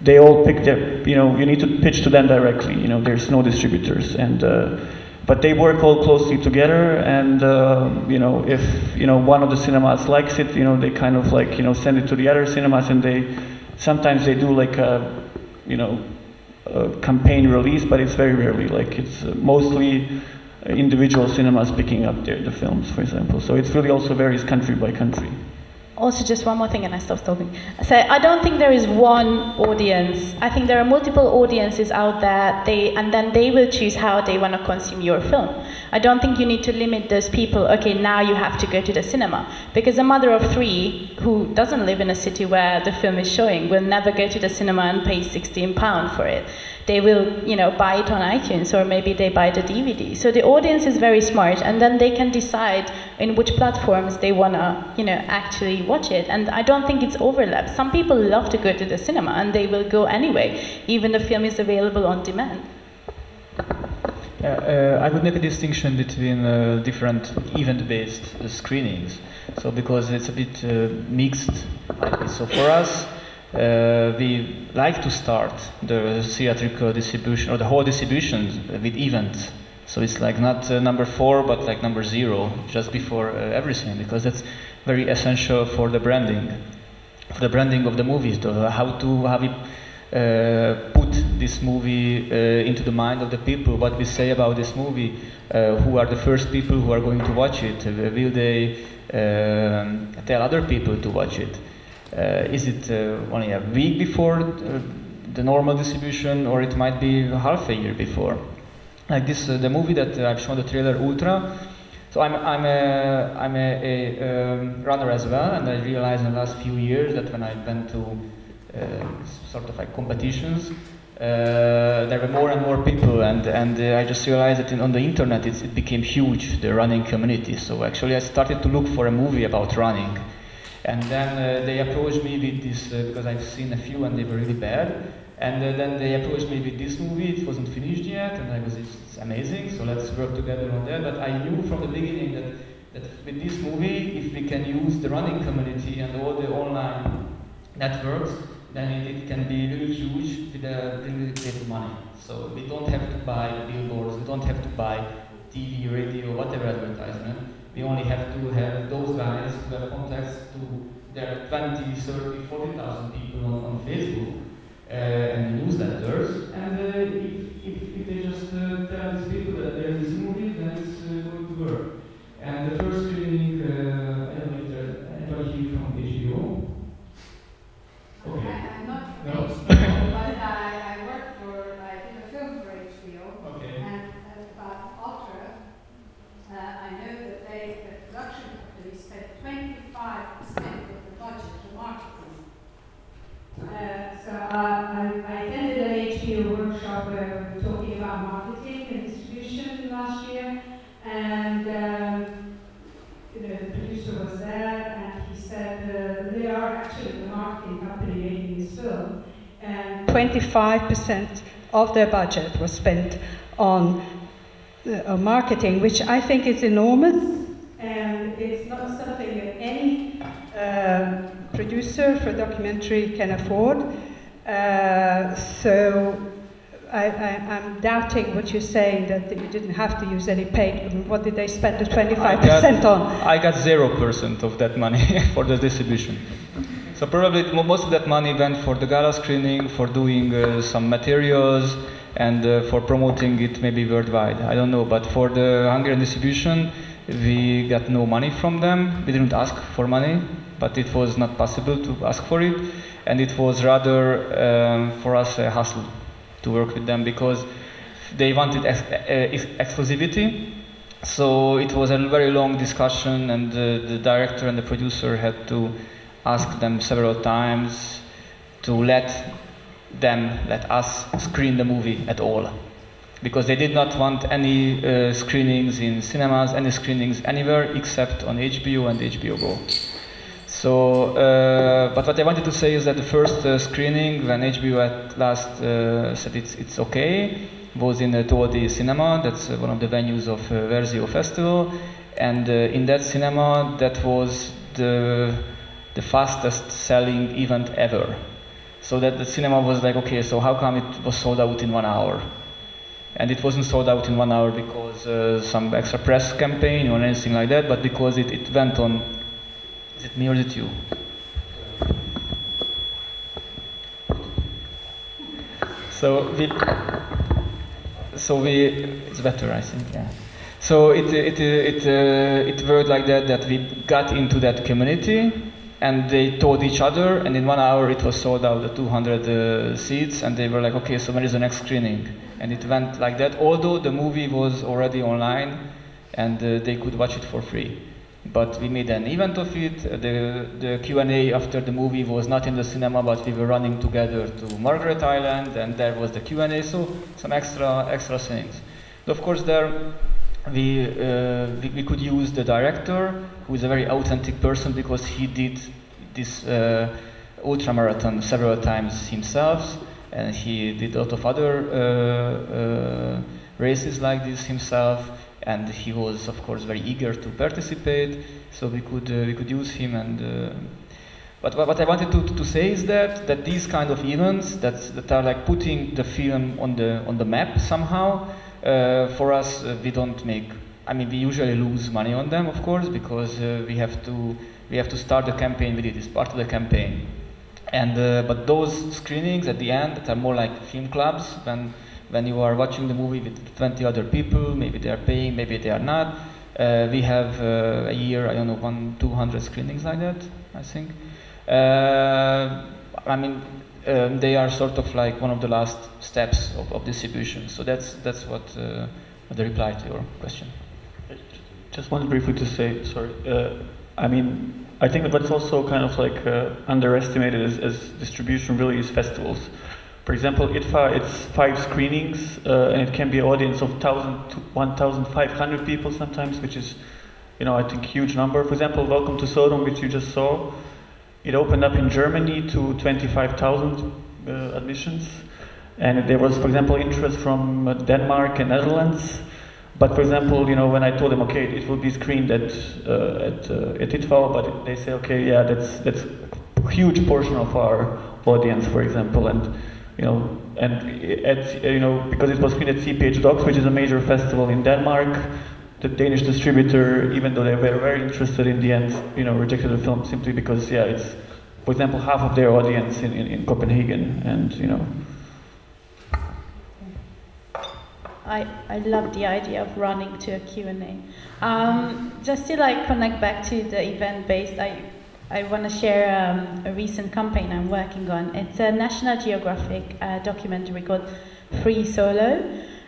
[SPEAKER 18] they all pick their you need to pitch to them directly. There's no distributors, and but they work all closely together, and if one of the cinemas likes it, they kind of like send it to the other cinemas, and sometimes they do like a campaign release, but it's very rarely. Like it's mostly individual cinemas picking up the films, for example. So it really also varies country by country.
[SPEAKER 6] Also, just one more thing, and I stop talking. So I don't think there is one audience. I think there are multiple audiences out there, and then they will choose how they want to consume your film. I don't think you need to limit those people, okay, now you have to go to the cinema. Because a mother of 3 who doesn't live in a city where the film is showing will never go to the cinema and pay £16 for it. They will, buy it on iTunes, or maybe they buy the DVD. So the audience is very smart, and then they can decide in which platforms they want to, actually watch it. And I don't think it's overlap. Some people love to go to the cinema, and they will go anyway, even the film is available on demand.
[SPEAKER 3] I would make a distinction between different event-based screenings. So because it's a bit mixed. So for us, we like to start the theatrical distribution, or the whole distribution, with events. So it's like not number 4, but like number 0, just before everything, because that's very essential for the branding. the branding of the movies, how we put this movie into the mind of the people, what we say about this movie, who are the first people who are going to watch it, will they tell other people to watch it, is it only a week before the normal distribution, or it might be half a year before. Like this, the movie that I've shown the trailer, Ultra. So I'm a runner as well, and I realized in the last few years that when I went to sort of like competitions, there were more and more people, and I just realized that on the internet it became huge, the running community. So actually I started to look for a movie about running, and then they approached me with this, because I've seen a few and they were really bad, and then they approached me with this movie. It wasn't finished yet, and I was, it's amazing, so let's work together on that. But I knew from the beginning that with this movie, if we can use the running community and all the online networks, then it can be really huge with really great money. So we don't have to buy billboards, we don't have to buy TV, radio, whatever advertisement. We only have to have those guys who have contacts to their 20, 30, 40,000 people on Facebook and newsletters. And if they just tell these people that there is this movie, then it's going to work. And the first screening, I don't know if there's anybody here from HBO. Okay.
[SPEAKER 1] I'm not from
[SPEAKER 3] No.
[SPEAKER 1] HBO, but I work for, I did a film for HBO.
[SPEAKER 3] Okay.
[SPEAKER 1] And about Ultra, I know that the production company spent 25% of the budget for marketing. So I attended an HBO workshop where we were talking about marketing and distribution last year, and the producer was there, and he said they are actually the marketing company making this film, and 25% of their budget was spent on marketing, which I think is enormous, and it's not something that any producer for a documentary can afford. So I'm doubting what you're saying, that you didn't have to use any paid. What did they spend the 25% on?
[SPEAKER 3] I got 0% of that money for the distribution. So probably most of that money went for the gala screening, for doing some materials, and for promoting it maybe worldwide. I don't know, but for the Hungarian distribution, we got no money from them. We didn't ask for money, but it was not possible to ask for it, and it was rather for us a hassle to work with them, because they wanted exclusivity. So it was a very long discussion, and the director and the producer had to ask them several times to let us screen the movie at all, because they did not want any screenings in cinemas, any screenings anywhere except on HBO and HBO Go. So, but what I wanted to say is that the first screening, when HBO at last said it's okay, was in Toldi Cinema. That's one of the venues of Verzió Festival, and in that cinema, that was the fastest selling event ever. So that the cinema was like, okay, so how come it was sold out in 1 hour? And it wasn't sold out in 1 hour because some extra press campaign or anything like that, but because it went on. Is it me or is it you? So it's better, I think, yeah. So it worked like that we got into that community, and they told each other, and in 1 hour it was sold out, the 200 seats, and they were like, okay, so when is the next screening? And it went like that, although the movie was already online, and they could watch it for free. But we made an event of it. The Q&A after the movie was not in the cinema, but we were running together to Margaret Island, and there was the Q&A, so some extra things. But of course, there we could use the director, who is a very authentic person, because he did this ultramarathon several times himself, and he did a lot of other races like this himself. And he was, of course, very eager to participate, so we could use him. And but what I wanted to say is that these kind of events that are like putting the film on the map somehow, for us we don't make. I mean, we usually lose money on them, of course, because we have to start the campaign with it. It's part of the campaign. And but those screenings at the end that are more like film clubs, when you are watching the movie with 20 other people, maybe they are paying, maybe they are not. We have a year, I don't know, 200 screenings like that, I think. I mean, they are sort of like one of the last steps of distribution. So that's what the reply to your question.
[SPEAKER 18] Just wanted briefly to say, sorry. I mean, I think that what's also kind of like underestimated as distribution really is festivals. For example, ITFA, it's 5 screenings, and it can be an audience of 1,000 to 1,500 people sometimes, which is, you know, I think huge number. For example, Welcome to Sodom, which you just saw, it opened up in Germany to 25,000 admissions, and there was, for example, interest from Denmark and Netherlands. But for example, you know, when I told them, okay, it will be screened at ITFA, but they say, okay, yeah, that's a huge portion of our audience, for example, and you know, because it was screened at CPH Docs, which is a major festival in Denmark, the Danish distributor, even though they were very interested in the end, you know, rejected the film simply because, yeah, it's, for example, half of their audience in Copenhagen, and you know.
[SPEAKER 6] I love the idea of running to a Q&A. Just to like connect back to the event-based, I want to share a recent campaign I'm working on. It's a National Geographic documentary called Free Solo.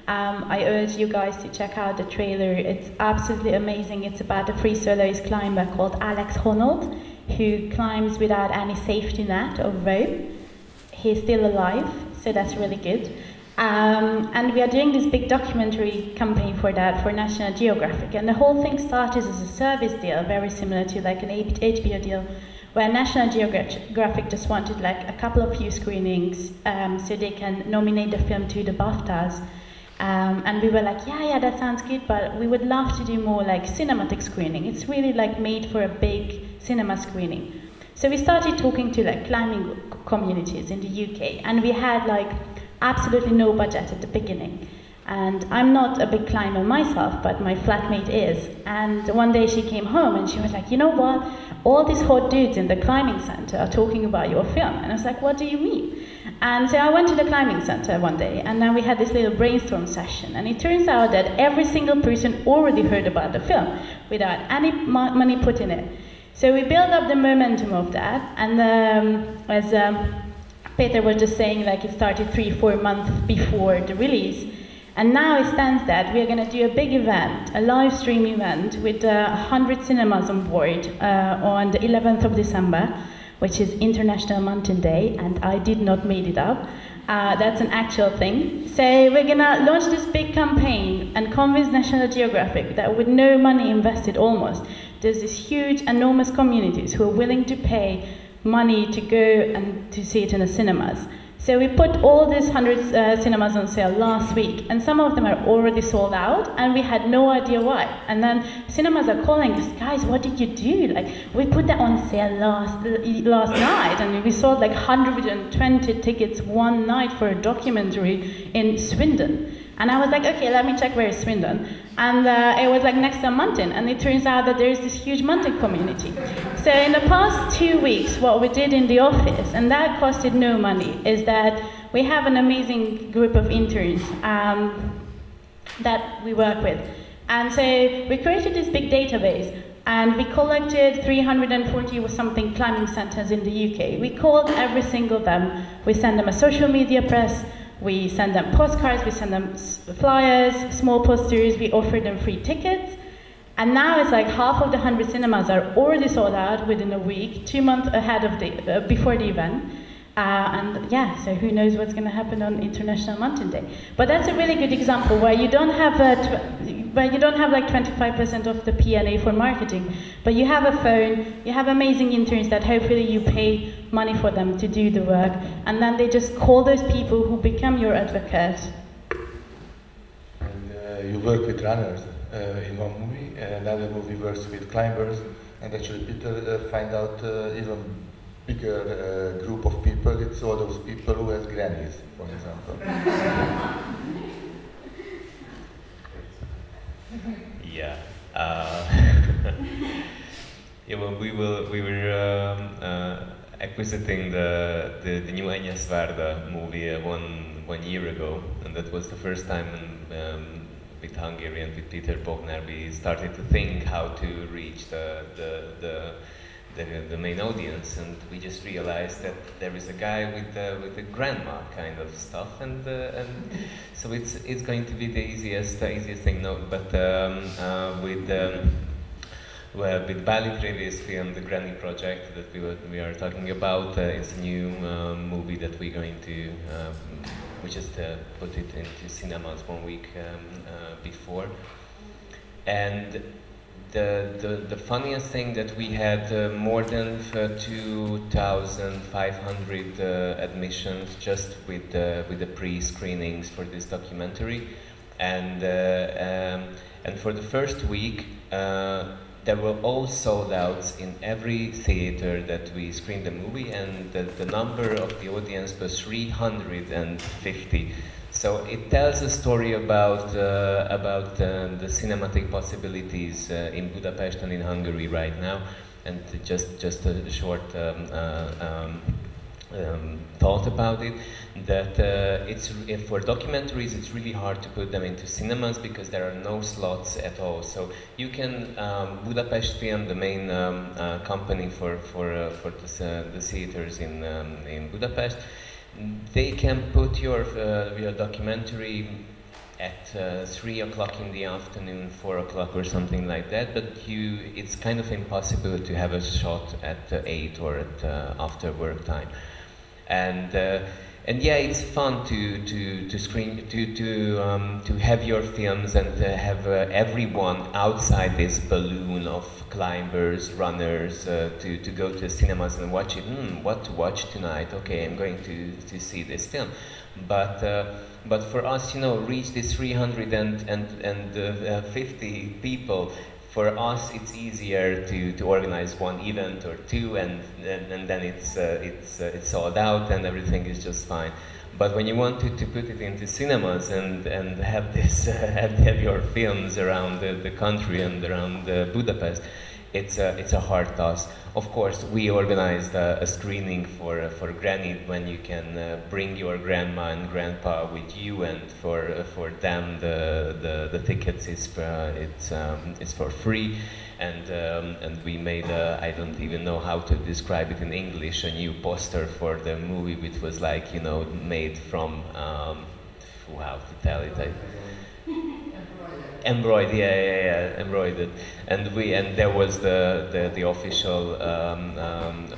[SPEAKER 6] I urge you guys to check out the trailer. It's absolutely amazing. It's about a free soloist climber called Alex Honnold, who climbs without any safety net or rope. He's still alive, so that's really good. And we are doing this big documentary campaign for that, for National Geographic. And the whole thing started as a service deal, very similar to like an HBO deal, where National Geographic just wanted like a couple of few screenings so they can nominate the film to the BAFTAs. And we were like, yeah, that sounds good, but we would love to do more like cinematic screening. It's really like made for a big cinema screening. So we started talking to like climbing communities in the UK, and we had like absolutely no budget at the beginning. And I'm not a big climber myself, but my flatmate is. And one day she came home and she was like, you know what? All these hot dudes in the climbing center are talking about your film. And I was like, what do you mean? And so I went to the climbing center one day, and then we had this little brainstorm session. And it turns out that every single person already heard about the film without any money put in it. So we built up the momentum of that. And as Péter was just saying, like it started 3-4 months before the release. And now it stands that we are going to do a big event, a live stream event with 100 cinemas on board on the 11th of December, which is International Mountain Day, and I did not make it up. That's an actual thing. So we're going to launch this big campaign and convince National Geographic that with no money invested almost, there's this huge, enormous communities who are willing to pay money to go and to see it in the cinemas. So we put all these 100 cinemas on sale last week, and some of them are already sold out, and we had no idea why. And then cinemas are calling us, guys, what did you do? Like, we put that on sale last night, and we sold like 120 tickets one night for a documentary in Swindon. And I was like, okay, let me check where is Swindon. And it was like next to a mountain, and it turns out that there is this huge mountain community. So in the past 2 weeks, what we did in the office, and that costed no money, is that we have an amazing group of interns that we work with. And so we created this big database, and we collected 340 or something climbing centers in the UK. We called every single them. We sent them a social media press. We send them postcards, we send them flyers, small posters, we offer them free tickets. And now it's like half of the 100 cinemas are already sold out within a week, 2 months ahead of the, before the event. And yeah, so who knows what's going to happen on International Mountain Day. But that's a really good example where you don't have like 25% of the P&A for marketing, but you have a phone, you have amazing interns that hopefully you pay money for them to do the work, and then they just call those people who become your advocates.
[SPEAKER 2] And you work with runners in one movie, another movie works with climbers, and actually people find out even bigger group of people. It's all those people who have grannies, for example.
[SPEAKER 12] Yeah. Yeah. Well, we were acquisiting the new Agnes Varda movie one year ago, and that was the first time with Hungary and with Péter Molnár we started to think how to reach the main audience, and we just realized that there is a guy with the grandma kind of stuff, and so it's going to be the easiest thing. No, but with Bali previous film, the Granny Project that we are talking about, it's a new movie that we're going to we just put it into cinemas 1 week before, and the funniest thing that we had more than 2,500 admissions just with the pre-screenings for this documentary, and for the first week they were all sold out in every theater that we screened the movie, and the number of the audience was 350. So it tells a story about the cinematic possibilities in Budapest and in Hungary right now, and just a short thought about it. That for documentaries, it's really hard to put them into cinemas because there are no slots at all. So you can Budapest Film, the main company for the theaters in Budapest. They can put your documentary at 3 o'clock in the afternoon, 4 o'clock or something like that, but it's kind of impossible to have a shot at 8 or at after work time. And yeah, it's fun to screen, to have your films and have everyone outside this balloon of climbers, runners, to go to cinemas and watch it. What to watch tonight? Okay, I'm going to see this film. But for us, reach this 350 people. For us, it's easier to organize one event or two, and then it's sold out and everything is just fine. But when you want to put it into cinemas and have this have your films around the country and around Budapest, it's a hard task. Of course, we organized a screening for Granny when you can bring your grandma and grandpa with you, and for them the tickets is for free, and we made I don't even know how to describe it in English, a new poster for the movie, which was like made from how to tell it. Embroidered, embroidered, and there was the official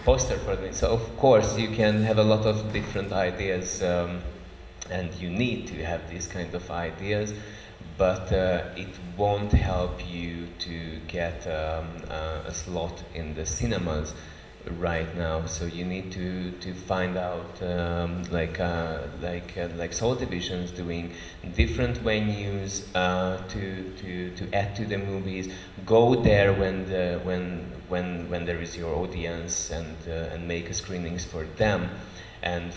[SPEAKER 12] poster for it. So of course you can have a lot of different ideas, and you need to have these kind of ideas, but it won't help you to get a slot in the cinemas right now. So you need to find out like Soldivision is doing different venues to add to the movies. Go there when there is your audience, and make screenings for them. And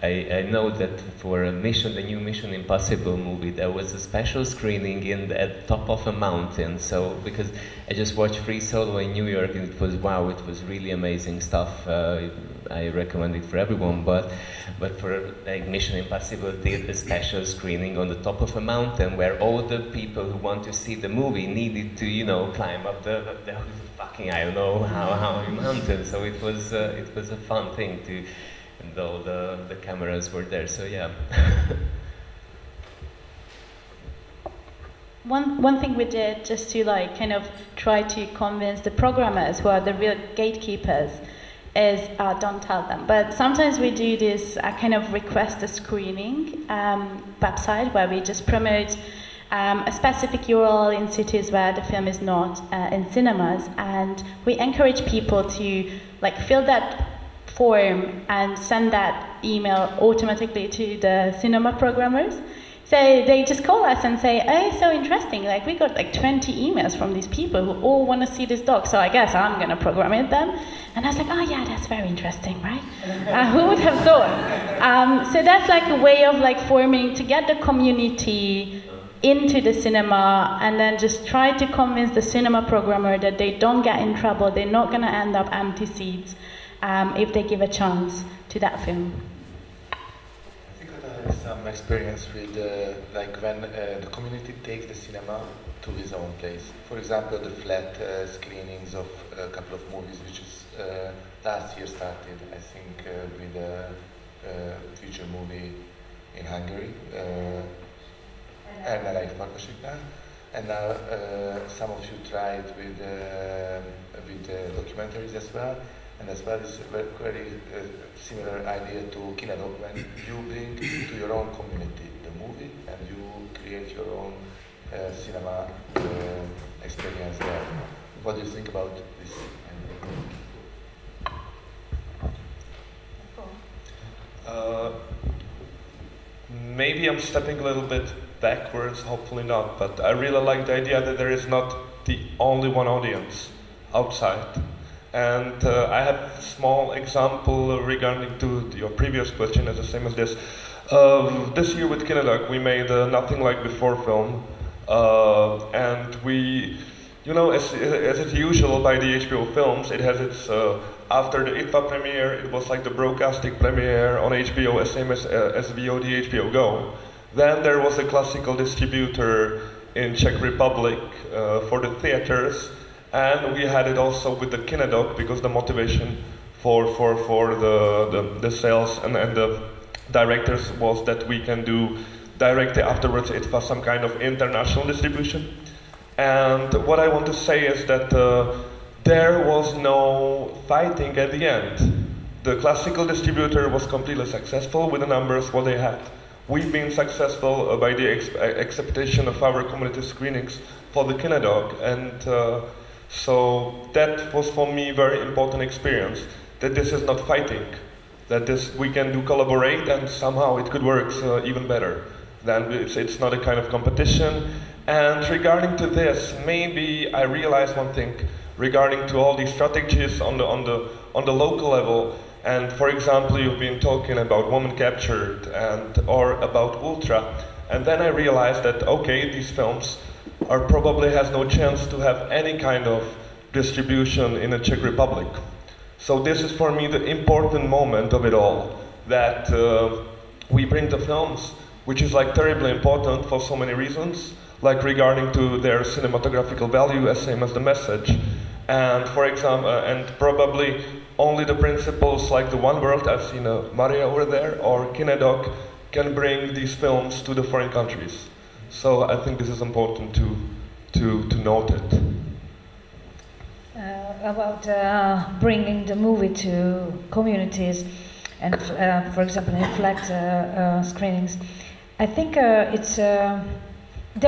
[SPEAKER 12] I know that for the new Mission Impossible movie, there was a special screening at the top of a mountain. So because I just watched Free Solo in New York, and it was really amazing stuff. I recommend it for everyone. But for Mission Impossible, did a special screening on the top of a mountain where all the people who want to see the movie needed to climb up the fucking I don't know how mountain. So it was a fun thing to. And all the cameras were there, so yeah.
[SPEAKER 6] One thing we did just to kind of try to convince the programmers, who are the real gatekeepers, is don't tell them. But sometimes we do this kind of request a screening website where we just promote a specific URL in cities where the film is not in cinemas, and we encourage people to fill that form and send that email automatically to the cinema programmers. So they just call us and say, "Oh, so interesting, we got 20 emails from these people who all want to see this doc, so I guess I'm going to program it then." And I was like, "Oh yeah, that's very interesting, right?" Who would have thought? So that's a way of forming, to get the community into the cinema, and then just try to convince the cinema programmer that they don't get in trouble, they're not going to end up empty seats. if they give a chance to that film.
[SPEAKER 2] I think Kata has some experience with like when the community takes the cinema to his own place. For example, the flat screenings of a couple of movies, which is last year started, I think, with a feature movie in Hungary, Elmereik Partnershipnál. And now some of you tried with documentaries as well. And as well, it's a very similar idea to KineDok, when you bring to your own community the movie and you create your own cinema experience there. What do you think about this?
[SPEAKER 11] Maybe I'm stepping a little bit backwards, hopefully not, but I really like the idea that there is not the only one audience outside. And I have a small example regarding to your previous question, as the same as this. This year with KineDok, we made Nothing Like Before film, and we, you know, as it's usual by the HBO films, it has its, after the ITVA premiere, it was like the broadcasting premiere on HBO, same as VOD HBO Go. Then there was a classical distributor in Czech Republic for the theaters, and we had it also with the KineDok, because the motivation for the sales and the directors was that we can do directly afterwards it was some kind of international distribution. And what I want to say is that there was no fighting at the end. The classical distributor was completely successful with the numbers what they had. We've been successful by the acceptation of our community screenings for the KineDok, and so that was for me a very important experience, that this is not fighting, that this we can do collaborate and somehow it could work even better. Then it's not a kind of competition. And regarding to this, maybe I realized one thing regarding to all these strategies on the local level. And for example, you've been talking about Woman Captured or about Ultra, and then I realized that okay, these films are probably has no chance to have any kind of distribution in the Czech Republic. So this is for me the important moment of it all, that we bring the films, which is like terribly important for so many reasons, like regarding to their cinematographical value as same as the message. And for example, and probably only the principles like the One World, I've seen Maria over there, or KineDok can bring these films to the foreign countries. So I think this is important to note it.
[SPEAKER 17] About bringing the movie to communities and, for example, in flat screenings, I think there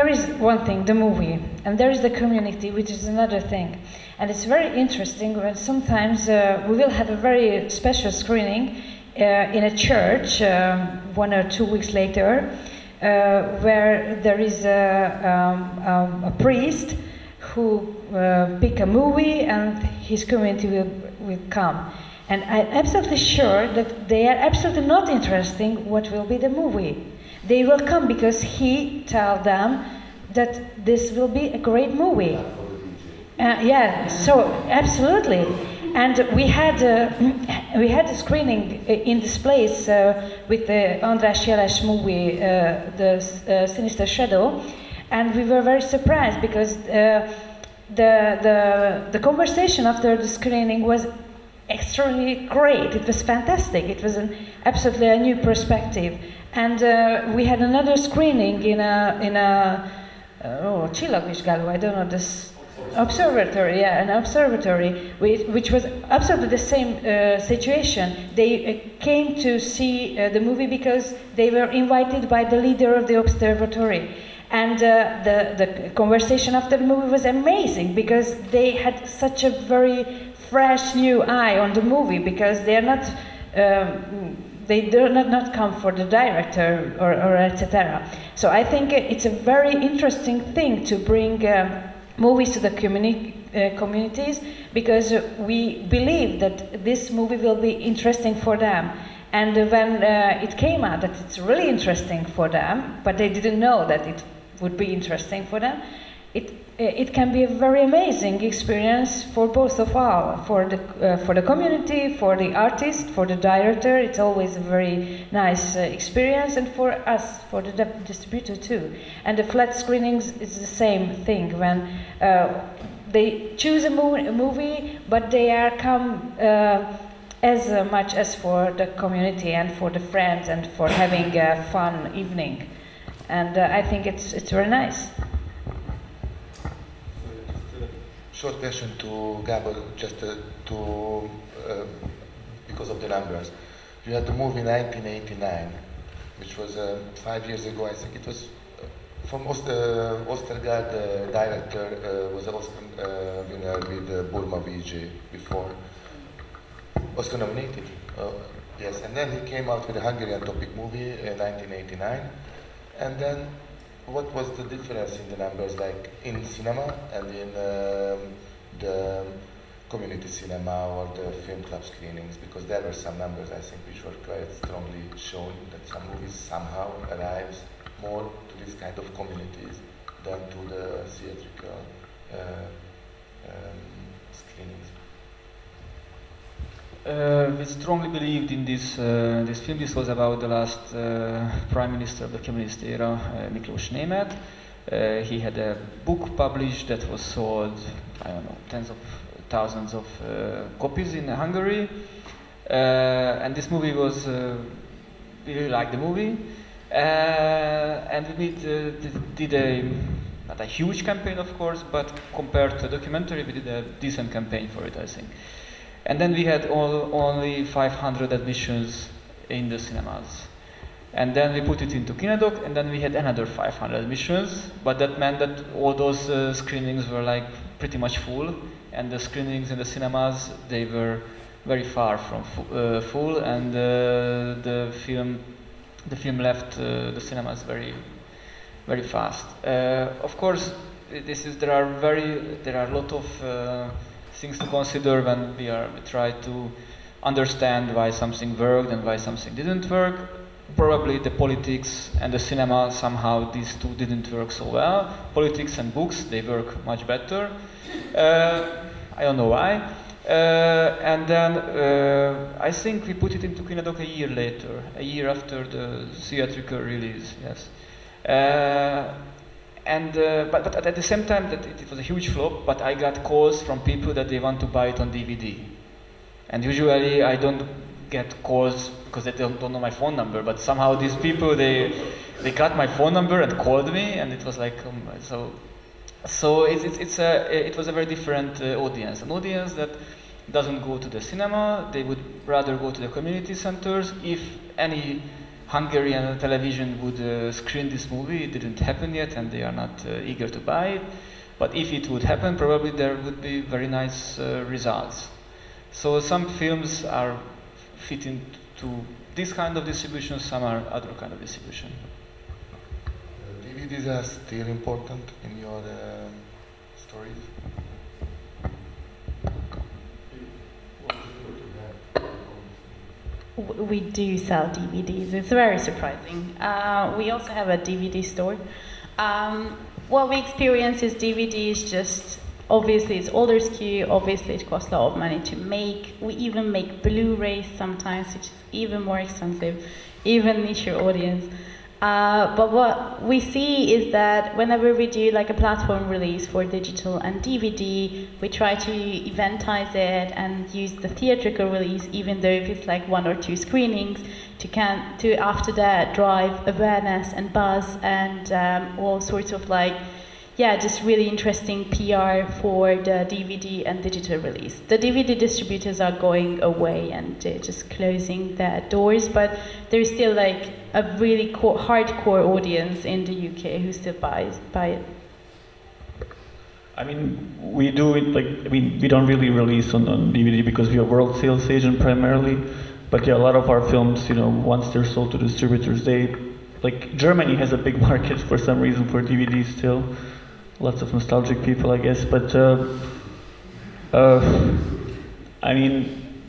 [SPEAKER 17] is one thing, the movie, and there is the community, which is another thing. And it's very interesting when sometimes we will have a very special screening in a church 1 or 2 weeks later, where there is a priest who pick a movie and his community will come. And I'm absolutely sure that they are absolutely not interested what will be the movie. They will come because he tells them that this will be a great movie. Yeah, so absolutely. And we had a screening in this place with the András Jeles movie, the Sinister Shadow, and we were very surprised because the conversation after the screening was extremely great. It was fantastic. It was absolutely a new perspective. And we had another screening in a csillagvizsgáló, I don't know, this observatory, yeah, an observatory, which was absolutely the same situation. They came to see the movie because they were invited by the leader of the observatory. And the conversation after the movie was amazing because they had such a very fresh new eye on the movie, because they are not they do not come for the director or etc. So I think it's a very interesting thing to bring movies to the communities, because we believe that this movie will be interesting for them. And when it came out that it's really interesting for them, but they didn't know that it would be interesting for them, it it can be a very amazing experience for both of all, for the community, for the artist, for the director. It's always a very nice experience, and for us, for the distributor too. And the flat screenings is the same thing when they choose a movie, but they are come as much as for the community and for the friends and for having a fun evening. And I think it's very nice.
[SPEAKER 2] Short question to Gábor, just because of the numbers. You had the movie 1989, which was 5 years ago. I think it was from Ostergaard. The director was an Oscar winner with Burma VJ before. Oscar nominated. Yes, and then he came out with a Hungarian topic movie in 1989, and then. What was the difference in the numbers, like in cinema and in the community cinema or the film club screenings? Because there were some numbers, I think, which were quite strongly showing that some movies somehow arrives more to this kind of communities than to the theatrical screenings.
[SPEAKER 3] We strongly believed in this film. This was about the last Prime Minister of the Communist era, Miklós Németh. He had a book published that was sold, I don't know, tens of thousands of copies in Hungary. And this movie was, we really liked the movie. And we did not a huge campaign, of course, but compared to the documentary, we did a decent campaign for it, I think. And then we had only 500 admissions in the cinemas. And then we put it into KineDok, and then we had another 500 admissions, but that meant that all those screenings were like pretty much full, and the screenings in the cinemas, they were very far from full, and the film left the cinemas very, very fast. Of course, there are a lot of things to consider when we try to understand why something worked and why something didn't work. Probably the politics and the cinema, somehow these two didn't work so well. Politics and books, they work much better. I don't know why. And then I think we put it into KineDok a year later, a year after the theatrical release, yes. But at the same time, that it was a huge flop, but I got calls from people that they want to buy it on DVD. And usually I don't get calls because they don't know my phone number, but somehow these people, they got my phone number and called me, and it was like, so it was a very different audience, an audience that doesn't go to the cinema. They would rather go to the community centers. If any Hungarian television would screen this movie, it didn't happen yet, and they are not eager to buy it. But if it would happen, probably there would be very nice results. So some films are fit into this kind of distribution, some are other kind of distribution.
[SPEAKER 2] DVDs are still important in your stories?
[SPEAKER 6] We do sell DVDs. It's very surprising. We also have a DVD store. What we experience is DVDs just, obviously it's older SKU, obviously it costs a lot of money to make. We even make Blu-rays sometimes, which is even more expensive, even niche audience. But what we see is that whenever we do like a platform release for digital and DVD, we try to eventize it and use the theatrical release, even though if it's like 1 or 2 screenings, to after that drive awareness and buzz and all sorts of like, yeah, just really interesting PR for the DVD and digital release. The DVD distributors are going away and they're just closing their doors, but there's still like a really hardcore audience in the UK who still buy it.
[SPEAKER 18] I mean, we do it like, we don't really release on DVD because we are world sales agent primarily, but yeah, a lot of our films, once they're sold to distributors, like Germany has a big market for some reason for DVDs still. Lots of nostalgic people, I guess, but I mean,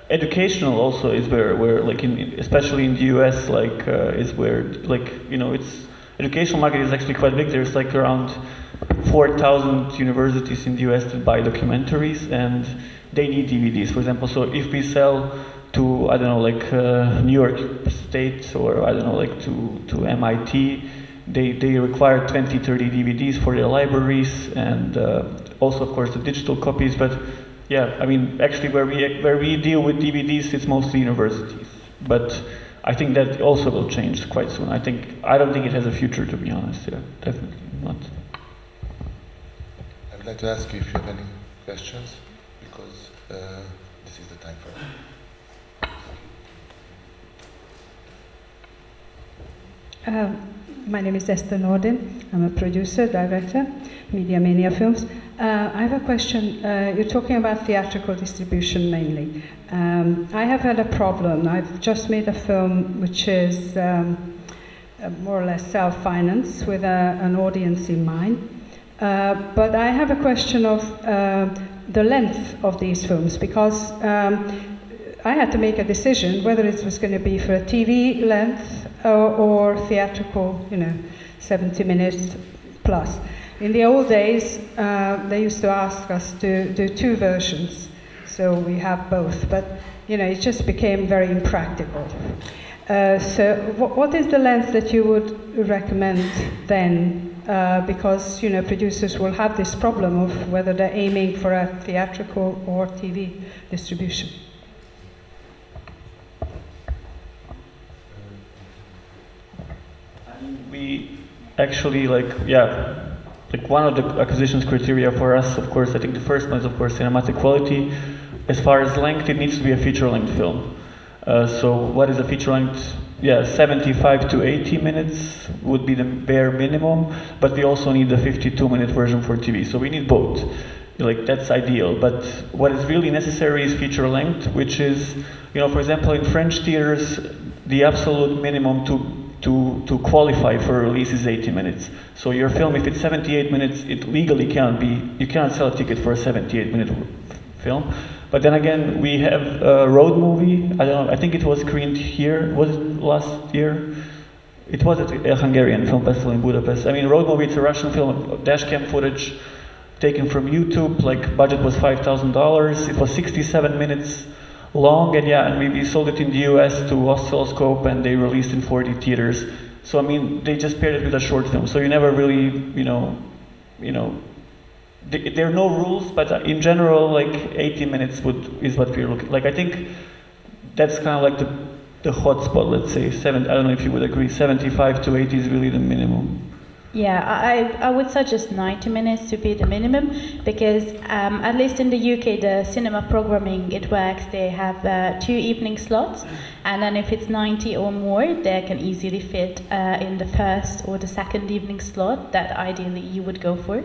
[SPEAKER 18] educational also is where like especially in the US, like is where like it's educational market is actually quite big. There's like around 4,000 universities in the US that buy documentaries, and they need DVDs, for example. So if we sell to, I don't know, like New York State, or I don't know, like to MIT, they require 20, 30 DVDs for their libraries, and also, of course, the digital copies. But yeah, I mean, actually, where we deal with DVDs, it's mostly universities. But I think that also will change quite soon. I don't think it has a future, to be honest. Yeah, definitely not.
[SPEAKER 2] I'd like to ask you if you have any questions, because this is the time for it.
[SPEAKER 20] My name is Esther Nordin. I'm a producer, director, Media Mania Films. I have a question. You're talking about theatrical distribution mainly. I have had a problem. I've just made a film which is more or less self-financed with an audience in mind. But I have a question of the length of these films, because I had to make a decision whether it was going to be for a TV length or theatrical, 70 minutes plus. In the old days, they used to ask us to do 2 versions, so we have both, but it just became very impractical. So what is the length that you would recommend then? Because producers will have this problem of whether they're aiming for a theatrical or TV distribution.
[SPEAKER 18] We actually, one of the acquisitions criteria for us, of course, I think the first one is, of course, cinematic quality. As far as length, it needs to be a feature-length film. So what is a feature-length? Yeah, 75 to 80 minutes would be the bare minimum, but we also need the 52-minute version for TV. So we need both. That's ideal. But what is really necessary is feature-length, which is, for example, in French theaters, the absolute minimum to qualify for release is 80 minutes. So your film, if it's 78 minutes, it legally can't be, you cannot sell a ticket for a 78-minute film. But then again, we have a road movie. I don't know, I think it was screened here. Was it last year? It was at a Hungarian film festival in Budapest. I mean, road movie, it's a Russian film, dash cam footage taken from YouTube. Budget was $5,000. It was 67 minutes long, and we sold it in the US to Oscilloscope, and they released in 40 theaters. So I mean, they just paired it with a short film. So you never really, there are no rules, but in general, 80 minutes is what we're looking. I think that's kind of the hot spot. Let's say I don't know if you would agree. 75 to 80 is really the minimum.
[SPEAKER 6] Yeah, I would suggest 90 minutes to be the minimum, because at least in the UK, the cinema programming, it works. They have 2 evening slots, and then if it's 90 or more, they can easily fit in the first or the second evening slot that ideally you would go for.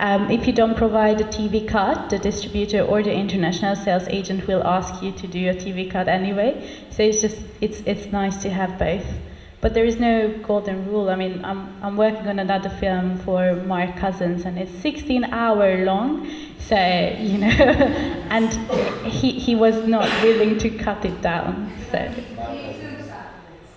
[SPEAKER 6] If you don't provide a TV cut, the distributor or the international sales agent will ask you to do a TV cut anyway. So it's nice to have both. But there is no golden rule. I mean, I'm working on another film for Mark Cousins, and it's 16-hour long. So, and he was not willing to cut it down. So.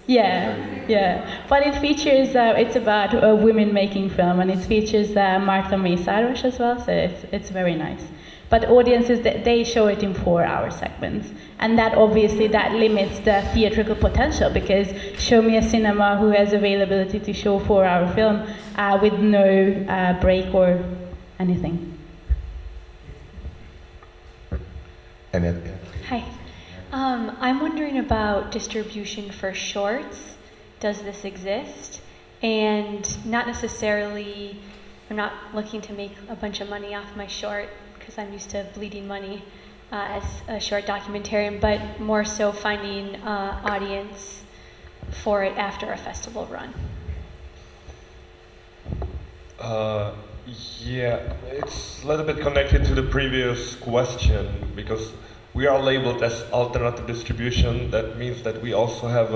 [SPEAKER 6] Yeah. But it features, it's about a women making film, and it features Martha Mészáros as well, so it's very nice. But audiences, they show it in 4-hour segments. And that obviously, that limits the theatrical potential, because show me a cinema who has availability to show 4-hour film with no break or anything.
[SPEAKER 21] Hi. I'm wondering about distribution for shorts. Does this exist? And not necessarily, I'm not looking to make a bunch of money off my short, because I'm used to bleeding money as a short documentarian, but more so finding audience for it after a festival run.
[SPEAKER 11] Yeah, it's a little bit connected to the previous question, because we are labeled as alternative distribution. That means that we also have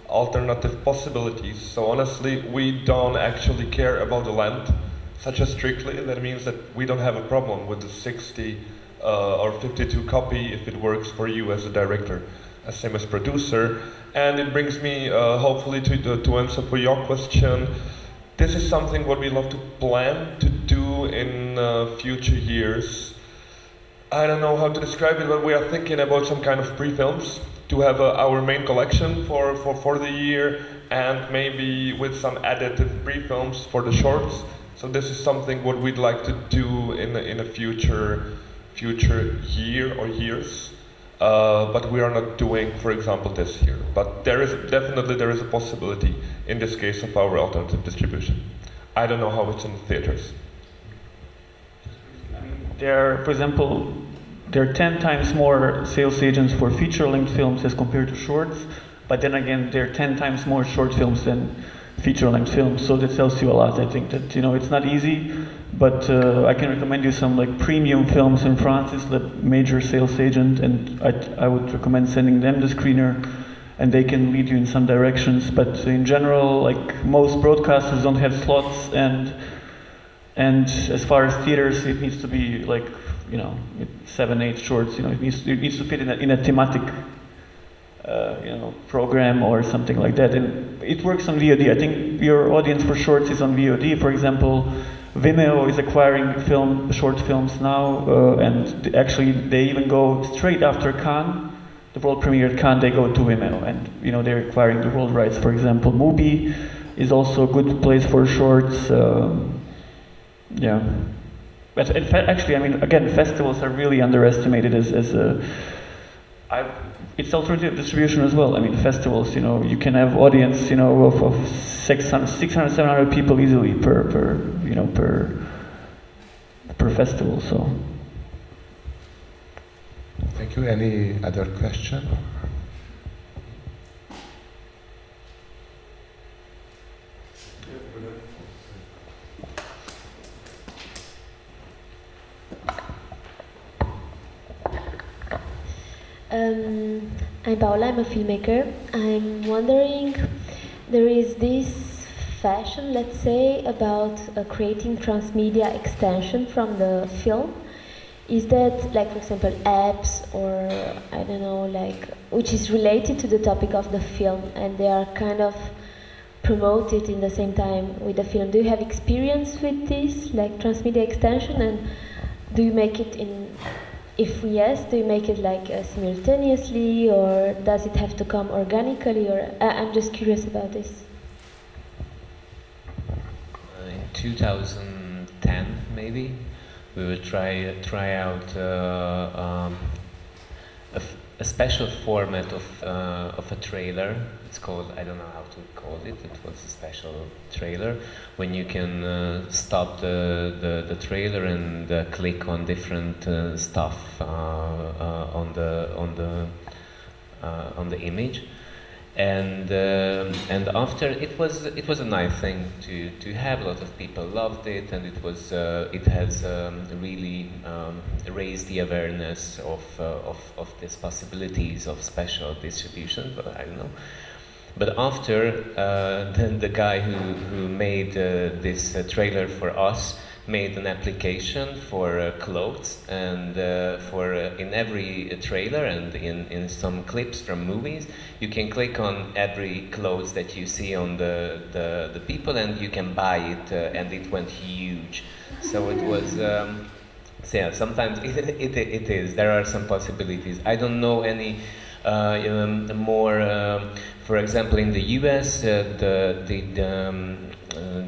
[SPEAKER 11] alternative possibilities. So honestly, we don't actually care about the length such as strictly. That means that we don't have a problem with the 60 or 52 copy if it works for you as a director, same as producer. And it brings me hopefully to answer for your question. This is something what we love to plan to do future years. I don't know how to describe it, but we are thinking about some kind of pre-films to have our main collection for the year, and maybe with some additive pre-films for the shorts. So this is something what we'd like to do in a future year or years. But we are not doing, for example, this year. But there is a possibility in this case of our alternative distribution. I don't know how it's in the theaters.
[SPEAKER 18] For example, there are 10 times more sales agents for feature-length films as compared to shorts, but then again, there are 10 times more short films than feature-length films, so that tells you a lot. I think that, it's not easy, but I can recommend you some premium films in France. It's the major sales agent, and I would recommend sending them the screener, and they can lead you in some directions. But in general, most broadcasters don't have slots, and as far as theaters, it needs to be 7, 8 shorts. It needs to fit in a thematic program or something like that. And it works on VOD. I think your audience for shorts is on VOD. For example, Vimeo is acquiring short films now, and actually they even go straight after Cannes. The world premiere at Cannes, they go to Vimeo, and they're acquiring the world rights. For example, Mubi is also a good place for shorts. Yeah. But actually, again, festivals are really underestimated it's alternative distribution as well. Festivals, you can have audience, of 600, 700 people easily per festival. So.
[SPEAKER 2] Thank you. Any other question?
[SPEAKER 4] I'm Paola, I'm a filmmaker. I'm wondering, there is this fashion, let's say, about creating transmedia extension from the film. Is that, for example, apps or, I don't know, which is related to the topic of the film, and they are kind of promoted in the same time with the film? Do you have experience with this, transmedia extension, and do you make it if yes, do you make it simultaneously, or does it have to come organically, or I'm just curious about this.
[SPEAKER 12] In 2010, maybe, we will try out a special format of a trailer. It's called, I don't know how to call it. It was a special trailer when you can stop the trailer and click on different stuff on the image. And after it was a nice thing to have. A lot of people loved it, and it has really raised the awareness of these possibilities of special distribution. But I don't know. But after then the guy who made this trailer for us made an application for clothes, and for in every trailer and in some clips from movies, you can click on every clothes that you see on the people, and you can buy it, and it went huge. So it was, so yeah, sometimes it is. There are some possibilities. I don't know any more. For example, in the US,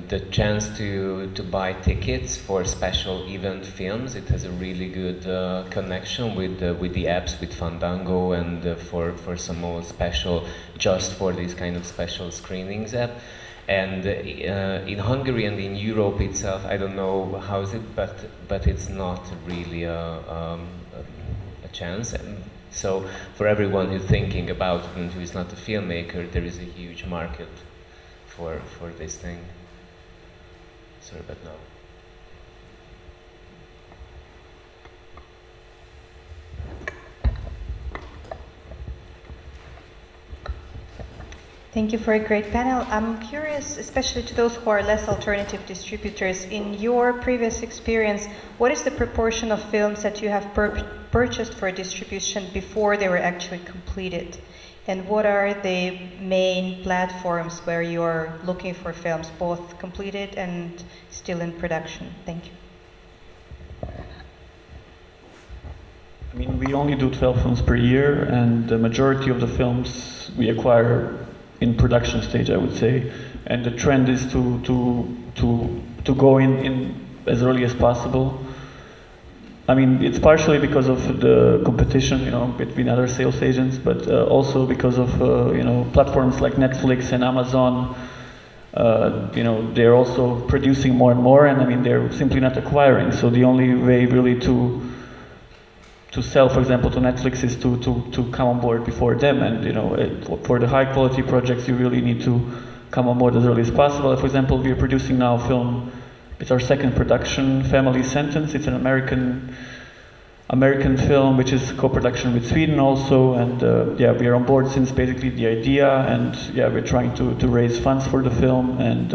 [SPEAKER 12] the chance to buy tickets for special event films, it has a really good connection with the apps, with Fandango, and for some more special, just for these kind of special screenings app. And in Hungary and in Europe itself, I don't know how is it, but it's not really a chance. And so for everyone who's thinking about it and who is not a filmmaker, there is a huge market for this thing. Sorry, but no.
[SPEAKER 22] Thank you for a great panel. I'm curious, especially to those who are less alternative distributors, in your previous experience, what is the proportion of films that you have purchased for distribution before they were actually completed? And what are the main platforms where you're looking for films, both completed and still in production? Thank you.
[SPEAKER 18] only do 12 films per year, and the majority of the films we acquire in production stage, I would say. And the trend is to go in as early as possible. I mean, it's partially because of the competition, you know, between other sales agents, but also because of you know, platforms like Netflix and Amazon. You know, they're also producing more and more, and I mean, they're simply not acquiring. So the only way really to sell, for example, to Netflix is to come on board before them. And you know, for the high quality projects, you really need to come on board as early as possible. For example, we are producing now a film. It's our second production, Family Sentence. It's an American film, which is co-production with Sweden also. And yeah, we are on board since basically the idea, and yeah, we're trying to raise funds for the film. And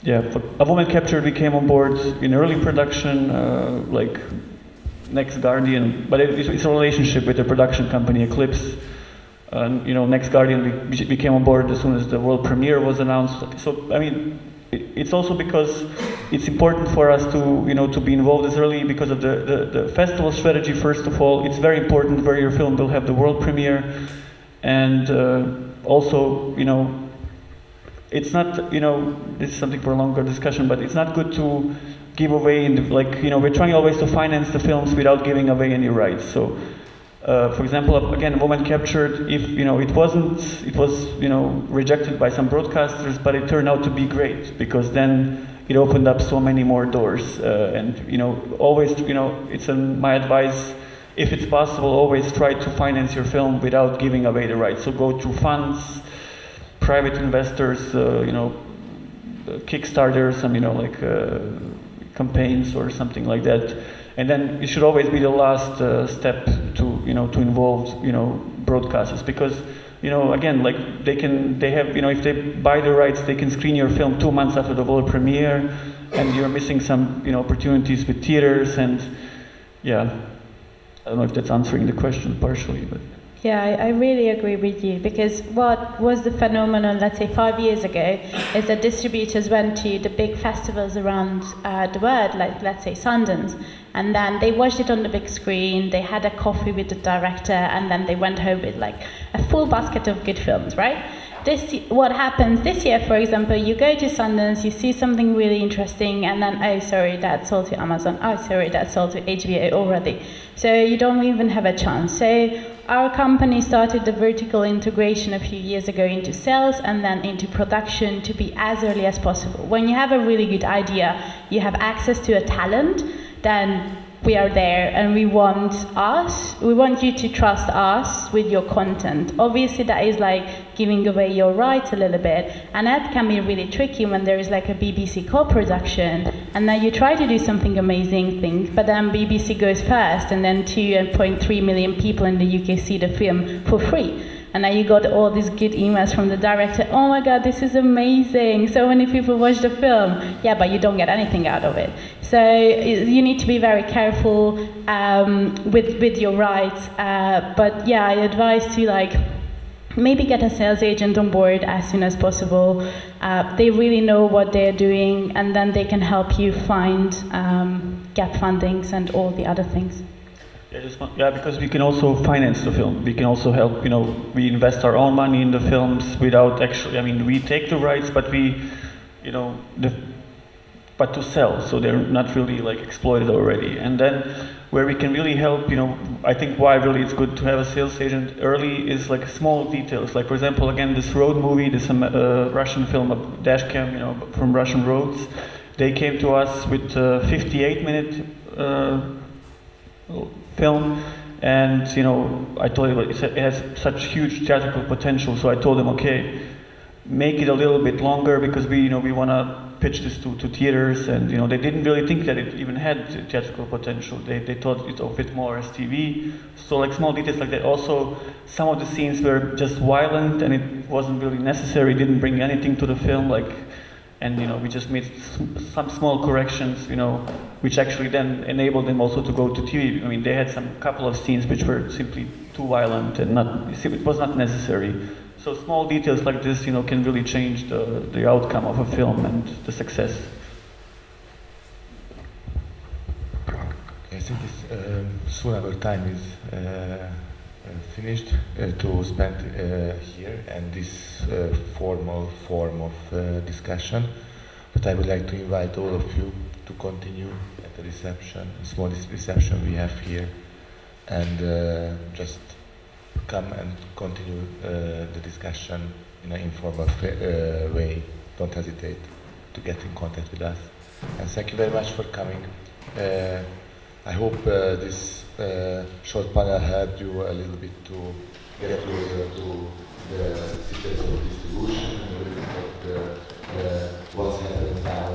[SPEAKER 18] yeah, for A Woman Captured, we came on board in early production, like Next Guardian, but it's a relationship with the production company Eclipse. You know, Next Guardian, we came on board as soon as the world premiere was announced. So I mean, it's also because it's important for us to, you know, to be involved as early because of the festival strategy. First of all, it's very important where your film will have the world premiere, and also, you know, it's not, you know, this is something for a longer discussion, but it's not good to give away, like, you know, we're trying always to finance the films without giving away any rights. So, for example, again, Woman Captured, if, you know, it was, you know, rejected by some broadcasters, but it turned out to be great, because then it opened up so many more doors. And, you know, always, you know, it's my advice, if it's possible, always try to finance your film without giving away the rights. So go to funds, private investors, you know, Kickstarter, some, you know, like campaigns or something like that. And then it should always be the last step to, you know, to involve, you know, broadcasters, because, you know, again, like they have, you know, if they buy the rights, they can screen your film 2 months after the world premiere, and you're missing some, you know, opportunities with theaters. And yeah, I don't know if that's answering the question partially, but.
[SPEAKER 6] Yeah, I really agree with you, because what was the phenomenon, let's say 5 years ago, is that distributors went to the big festivals around the world, like let's say Sundance, and then they watched it on the big screen, they had a coffee with the director, and then they went home with like a full basket of good films, right? What happens this year, for example, you go to Sundance, you see something really interesting, and then, oh, sorry, that's sold to Amazon, oh, sorry, that's sold to HBO already. So you don't even have a chance. So our company started the vertical integration a few years ago into sales and then into production to be as early as possible. When you have a really good idea, you have access to a talent, then we are there, and we want you to trust us with your content. Obviously that is like giving away your rights a little bit, and that can be really tricky when there is like a BBC co-production, and then you try to do something amazing things, but then BBC goes first, and then 2.3 million people in the UK see the film for free. And then you got all these good emails from the director, oh my god, this is amazing, so many people watch the film. Yeah, but you don't get anything out of it. So you need to be very careful with your rights. But yeah, I advise to like maybe get a sales agent on board as soon as possible. They really know what they're doing, and then they can help you find gap fundings and all the other things.
[SPEAKER 18] Yeah, because we can also finance the film. We can also help, you know, we invest our own money in the films without actually, I mean, we take the rights, but we, you know, but to sell, so they're not really like exploited already. And then where we can really help, you know, I think why really it's good to have a sales agent early is like small details. Like, for example, again, this road movie, this Russian film, a dash cam, you know, from Russian roads, they came to us with a 58-minute film, and you know, I told him it has such huge theatrical potential, so I told them, okay, make it a little bit longer, because we, you know, we want to pitch this to theaters, and you know, they didn't really think that it even had theatrical potential. They thought it would fit more as TV. So like small details like that. Also, some of the scenes were just violent, and it wasn't really necessary. Didn't bring anything to the film, like. And you know, we just made some small corrections, you know, which actually then enabled them also to go to TV. I mean, they had some couple of scenes which were simply too violent and it was not necessary. So small details like this, you know, can really change the outcome of a film and the success.
[SPEAKER 2] Okay, think soon our time is finished to spend here and this formal form of discussion. But I would like to invite all of you to continue at the reception, a small reception we have here, and just come and continue the discussion in an informal way. Don't hesitate to get in contact with us. And thank you very much for coming. I hope this short panel helped you a little bit to get closer to the situation of distribution and a little bit of what's happening now